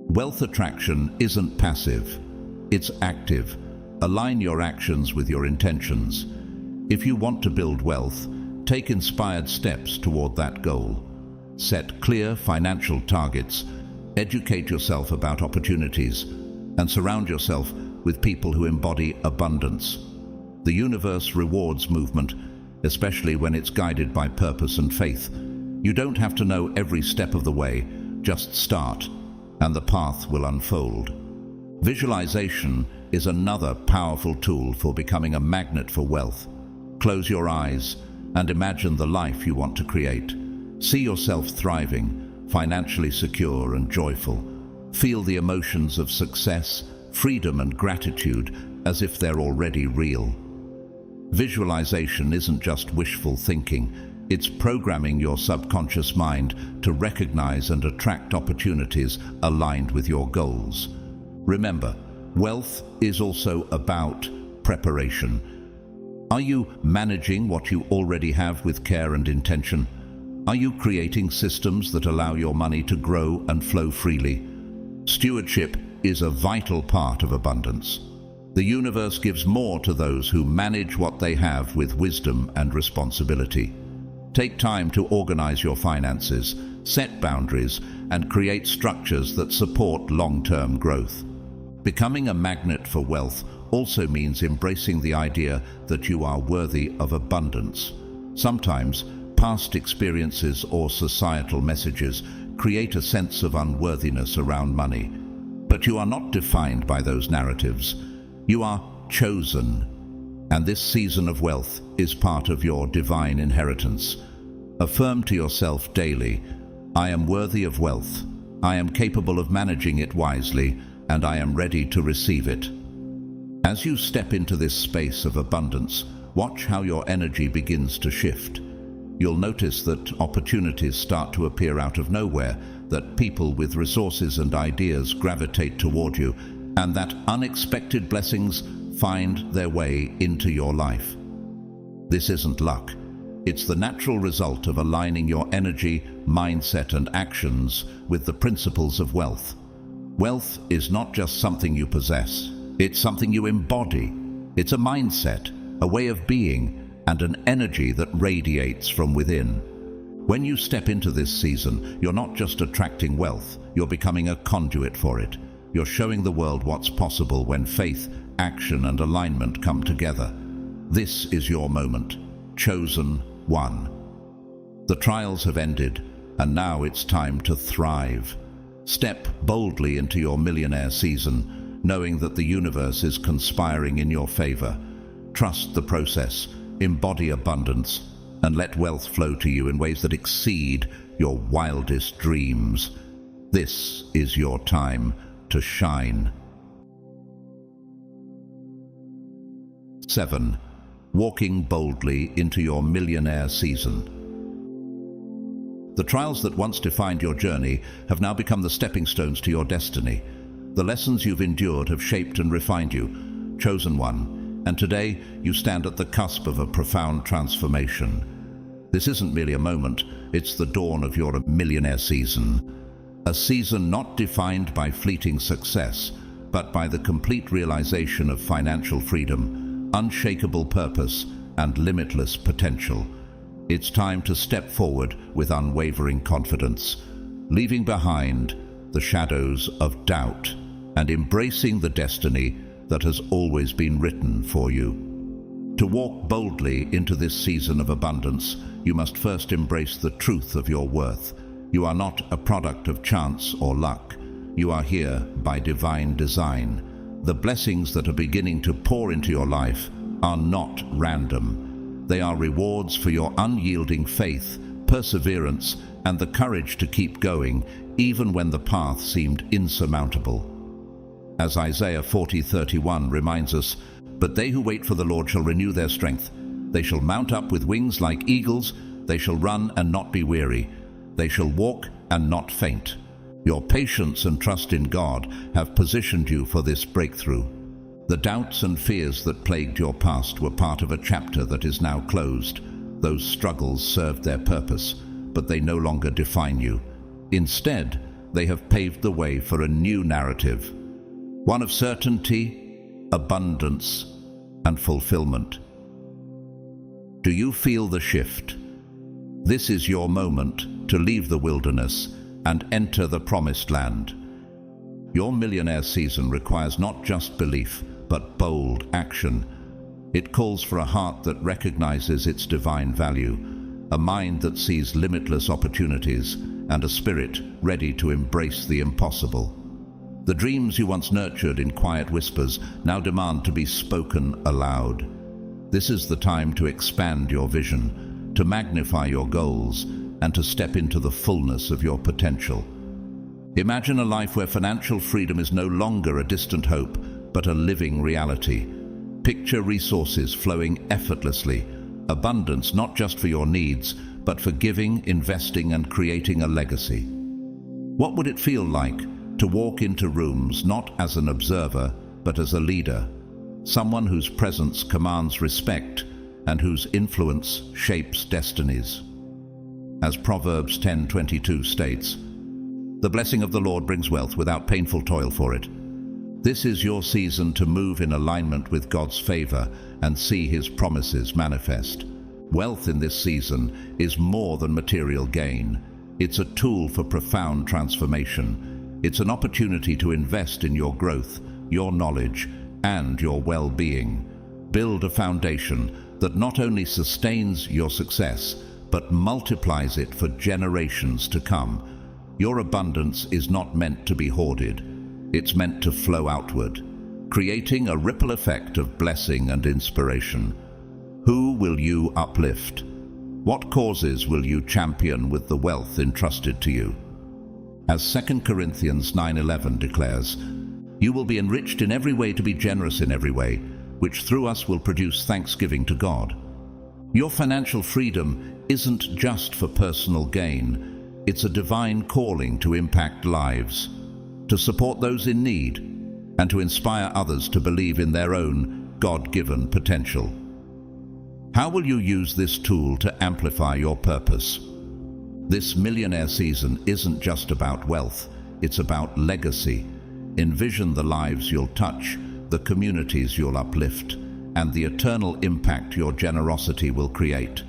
Wealth attraction isn't passive, it's active. Align your actions with your intentions. If you want to build wealth, take inspired steps toward that goal. Set clear financial targets, educate yourself about opportunities, and surround yourself with people who embody abundance. The universe rewards movement, especially when it's guided by purpose and faith. You don't have to know every step of the way, just start, and the path will unfold. Visualization is another powerful tool for becoming a magnet for wealth. Close your eyes and imagine the life you want to create. See yourself thriving, financially secure and joyful. Feel the emotions of success, freedom and gratitude as if they're already real. Visualization isn't just wishful thinking, it's programming your subconscious mind to recognize and attract opportunities aligned with your goals. Remember, wealth is also about preparation. Are you managing what you already have with care and intention? Are you creating systems that allow your money to grow and flow freely? Stewardship is a vital part of abundance. The universe gives more to those who manage what they have with wisdom and responsibility. Take time to organize your finances, set boundaries, and create structures that support long-term growth. Becoming a magnet for wealth also means embracing the idea that you are worthy of abundance. Sometimes, past experiences or societal messages create a sense of unworthiness around money. But you are not defined by those narratives. You are chosen, and this season of wealth is part of your divine inheritance. Affirm to yourself daily, "I am worthy of wealth, I am capable of managing it wisely, and I am ready to receive it." As you step into this space of abundance, watch how your energy begins to shift. You'll notice that opportunities start to appear out of nowhere, that people with resources and ideas gravitate toward you, and that unexpected blessings find their way into your life. This isn't luck. It's the natural result of aligning your energy, mindset, and actions with the principles of wealth. Wealth is not just something you possess. It's something you embody. It's a mindset, a way of being, and an energy that radiates from within. When you step into this season, you're not just attracting wealth, you're becoming a conduit for it. You're showing the world what's possible when faith action, and alignment come together. This is your moment. Chosen one. The trials have ended, and now it's time to thrive. Step boldly into your millionaire season, knowing that the universe is conspiring in your favor. Trust the process, embody abundance, and let wealth flow to you in ways that exceed your wildest dreams. This is your time to shine. 7. Walking boldly into your millionaire season. The trials that once defined your journey have now become the stepping stones to your destiny. The lessons you've endured have shaped and refined you, chosen one, and today you stand at the cusp of a profound transformation. This isn't merely a moment, it's the dawn of your millionaire season. A season not defined by fleeting success, but by the complete realization of financial freedom, unshakable purpose, and limitless potential. It's time to step forward with unwavering confidence, leaving behind the shadows of doubt and embracing the destiny that has always been written for you. To walk boldly into this season of abundance, you must first embrace the truth of your worth. You are not a product of chance or luck. You are here by divine design. The blessings that are beginning to pour into your life are not random. They are rewards for your unyielding faith, perseverance, and the courage to keep going, even when the path seemed insurmountable. As Isaiah 40:31 reminds us, "But they who wait for the Lord shall renew their strength. They shall mount up with wings like eagles. They shall run and not be weary. They shall walk and not faint." Your patience and trust in God have positioned you for this breakthrough. The doubts and fears that plagued your past were part of a chapter that is now closed. Those struggles served their purpose, but they no longer define you. Instead, they have paved the way for a new narrative, one of certainty, abundance, and fulfillment. Do you feel the shift? This is your moment to leave the wilderness and enter the promised land. Your millionaire season requires not just belief, but bold action. It calls for a heart that recognizes its divine value, a mind that sees limitless opportunities, and a spirit ready to embrace the impossible. The dreams you once nurtured in quiet whispers now demand to be spoken aloud. This is the time to expand your vision, to magnify your goals, and to step into the fullness of your potential. Imagine a life where financial freedom is no longer a distant hope, but a living reality. Picture resources flowing effortlessly, abundance not just for your needs, but for giving, investing, and creating a legacy. What would it feel like to walk into rooms not as an observer, but as a leader, someone whose presence commands respect and whose influence shapes destinies? As Proverbs 10:22 states, "The blessing of the Lord brings wealth without painful toil for it." This is your season to move in alignment with God's favor and see His promises manifest. Wealth in this season is more than material gain. It's a tool for profound transformation. It's an opportunity to invest in your growth, your knowledge, and your well-being. Build a foundation that not only sustains your success, but multiplies it for generations to come. Your abundance is not meant to be hoarded. It's meant to flow outward, creating a ripple effect of blessing and inspiration. Who will you uplift? What causes will you champion with the wealth entrusted to you? As 2 Corinthians 9:11 declares, "You will be enriched in every way to be generous in every way, which through us will produce thanksgiving to God." Your financial freedom isn't just for personal gain. It's a divine calling to impact lives, to support those in need, and to inspire others to believe in their own God-given potential. How will you use this tool to amplify your purpose? This millionaire season isn't just about wealth, it's about legacy. Envision the lives you'll touch, the communities you'll uplift, and the eternal impact your generosity will create.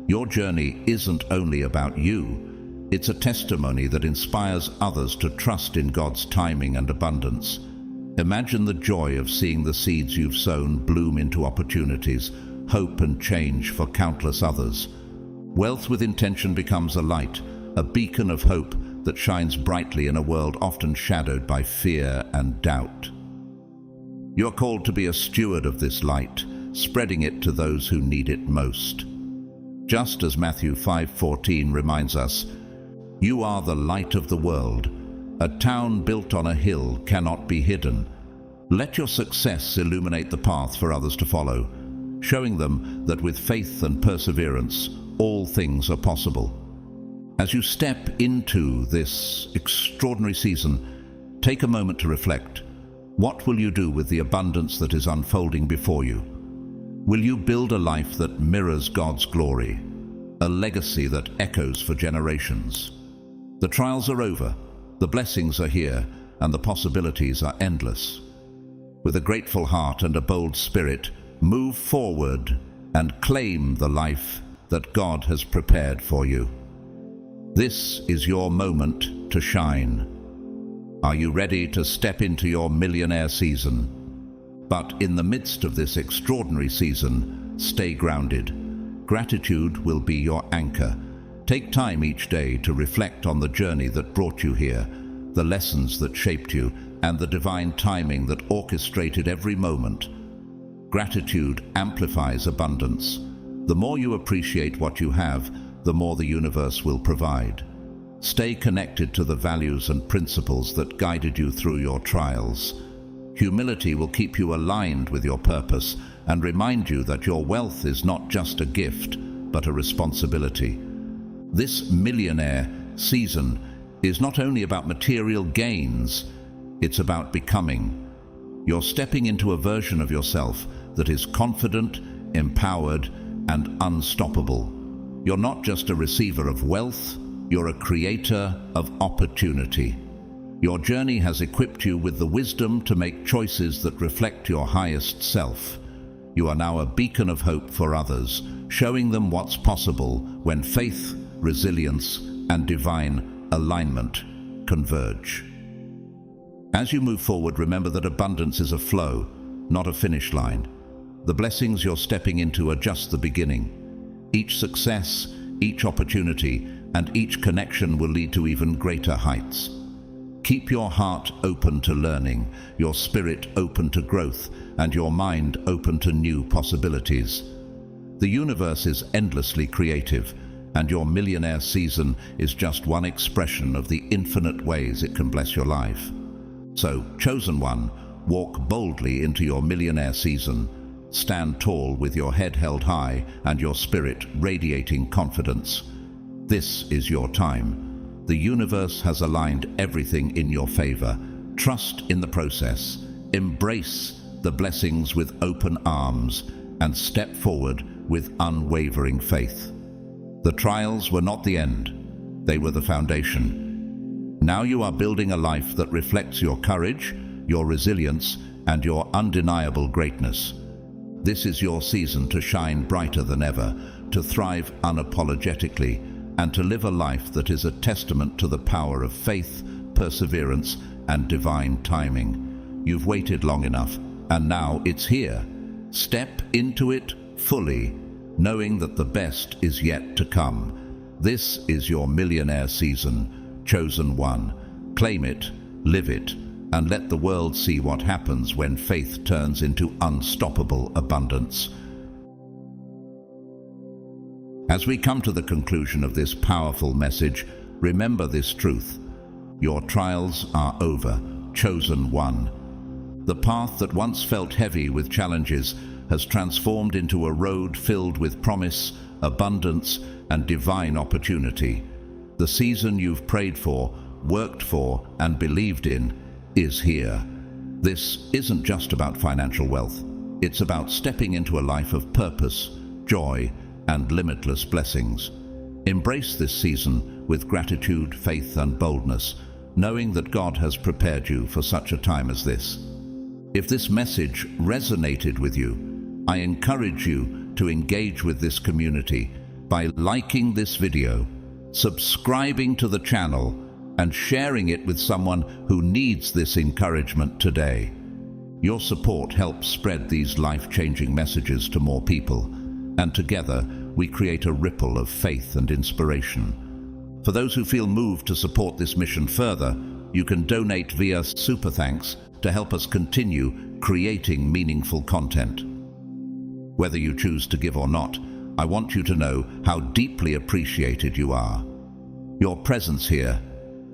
Your journey isn't only about you, it's a testimony that inspires others to trust in God's timing and abundance. Imagine the joy of seeing the seeds you've sown bloom into opportunities, hope and change for countless others. Wealth with intention becomes a light, a beacon of hope that shines brightly in a world often shadowed by fear and doubt. You're called to be a steward of this light, spreading it to those who need it most. Just as Matthew 5:14 reminds us, "You are the light of the world. A town built on a hill cannot be hidden." Let your success illuminate the path for others to follow, showing them that with faith and perseverance, all things are possible. As you step into this extraordinary season, take a moment to reflect. What will you do with the abundance that is unfolding before you? Will you build a life that mirrors God's glory, a legacy that echoes for generations? The trials are over, the blessings are here, and the possibilities are endless. With a grateful heart and a bold spirit, move forward and claim the life that God has prepared for you. This is your moment to shine. Are you ready to step into your millionaire season? But in the midst of this extraordinary season, stay grounded. Gratitude will be your anchor. Take time each day to reflect on the journey that brought you here, the lessons that shaped you, and the divine timing that orchestrated every moment. Gratitude amplifies abundance. The more you appreciate what you have, the more the universe will provide. Stay connected to the values and principles that guided you through your trials. Humility will keep you aligned with your purpose and remind you that your wealth is not just a gift, but a responsibility. This millionaire season is not only about material gains, it's about becoming. You're stepping into a version of yourself that is confident, empowered, and unstoppable. You're not just a receiver of wealth, you're a creator of opportunity. Your journey has equipped you with the wisdom to make choices that reflect your highest self. You are now a beacon of hope for others, showing them what's possible when faith, resilience, and divine alignment converge. As you move forward, remember that abundance is a flow, not a finish line. The blessings you're stepping into are just the beginning. Each success, each opportunity, and each connection will lead to even greater heights. Keep your heart open to learning, your spirit open to growth, and your mind open to new possibilities. The universe is endlessly creative, and your millionaire season is just one expression of the infinite ways it can bless your life. So, chosen one, walk boldly into your millionaire season. Stand tall with your head held high and your spirit radiating confidence. This is your time. The universe has aligned everything in your favor. Trust in the process. Embrace the blessings with open arms and step forward with unwavering faith. The trials were not the end. They were the foundation. Now you are building a life that reflects your courage, your resilience, and your undeniable greatness. This is your season to shine brighter than ever, to thrive unapologetically, and to live a life that is a testament to the power of faith, perseverance, and divine timing. You've waited long enough, and now it's here. Step into it fully, knowing that the best is yet to come. This is your millionaire season, chosen one. Claim it, live it, and let the world see what happens when faith turns into unstoppable abundance. As we come to the conclusion of this powerful message, remember this truth. Your trials are over, chosen one. The path that once felt heavy with challenges has transformed into a road filled with promise, abundance, and divine opportunity. The season you've prayed for, worked for, and believed in is here. This isn't just about financial wealth. It's about stepping into a life of purpose, joy, and limitless blessings. Embrace this season with gratitude, faith, and boldness, knowing that God has prepared you for such a time as this. If this message resonated with you, I encourage you to engage with this community by liking this video, subscribing to the channel, and sharing it with someone who needs this encouragement today. Your support helps spread these life-changing messages to more people, and together we create a ripple of faith and inspiration. For those who feel moved to support this mission further, you can donate via Super Thanks to help us continue creating meaningful content. Whether you choose to give or not, I want you to know how deeply appreciated you are. Your presence here,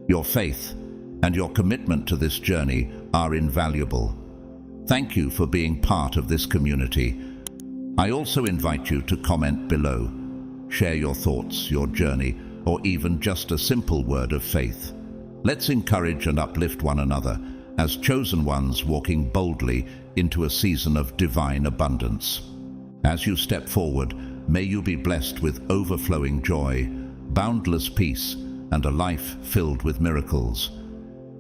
your faith, and your commitment to this journey are invaluable. Thank you for being part of this community. I also invite you to comment below. Share your thoughts, your journey, or even just a simple word of faith. Let's encourage and uplift one another as chosen ones walking boldly into a season of divine abundance. As you step forward, may you be blessed with overflowing joy, boundless peace, and a life filled with miracles.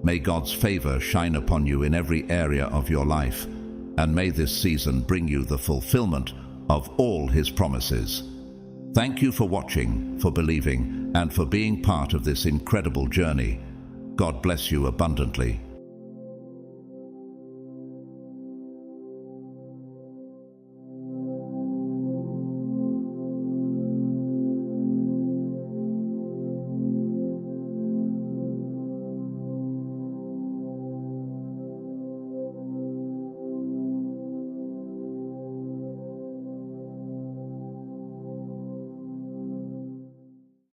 May God's favor shine upon you in every area of your life, and may this season bring you the fulfillment of all His promises. Thank you for watching, for believing, and for being part of this incredible journey. God bless you abundantly.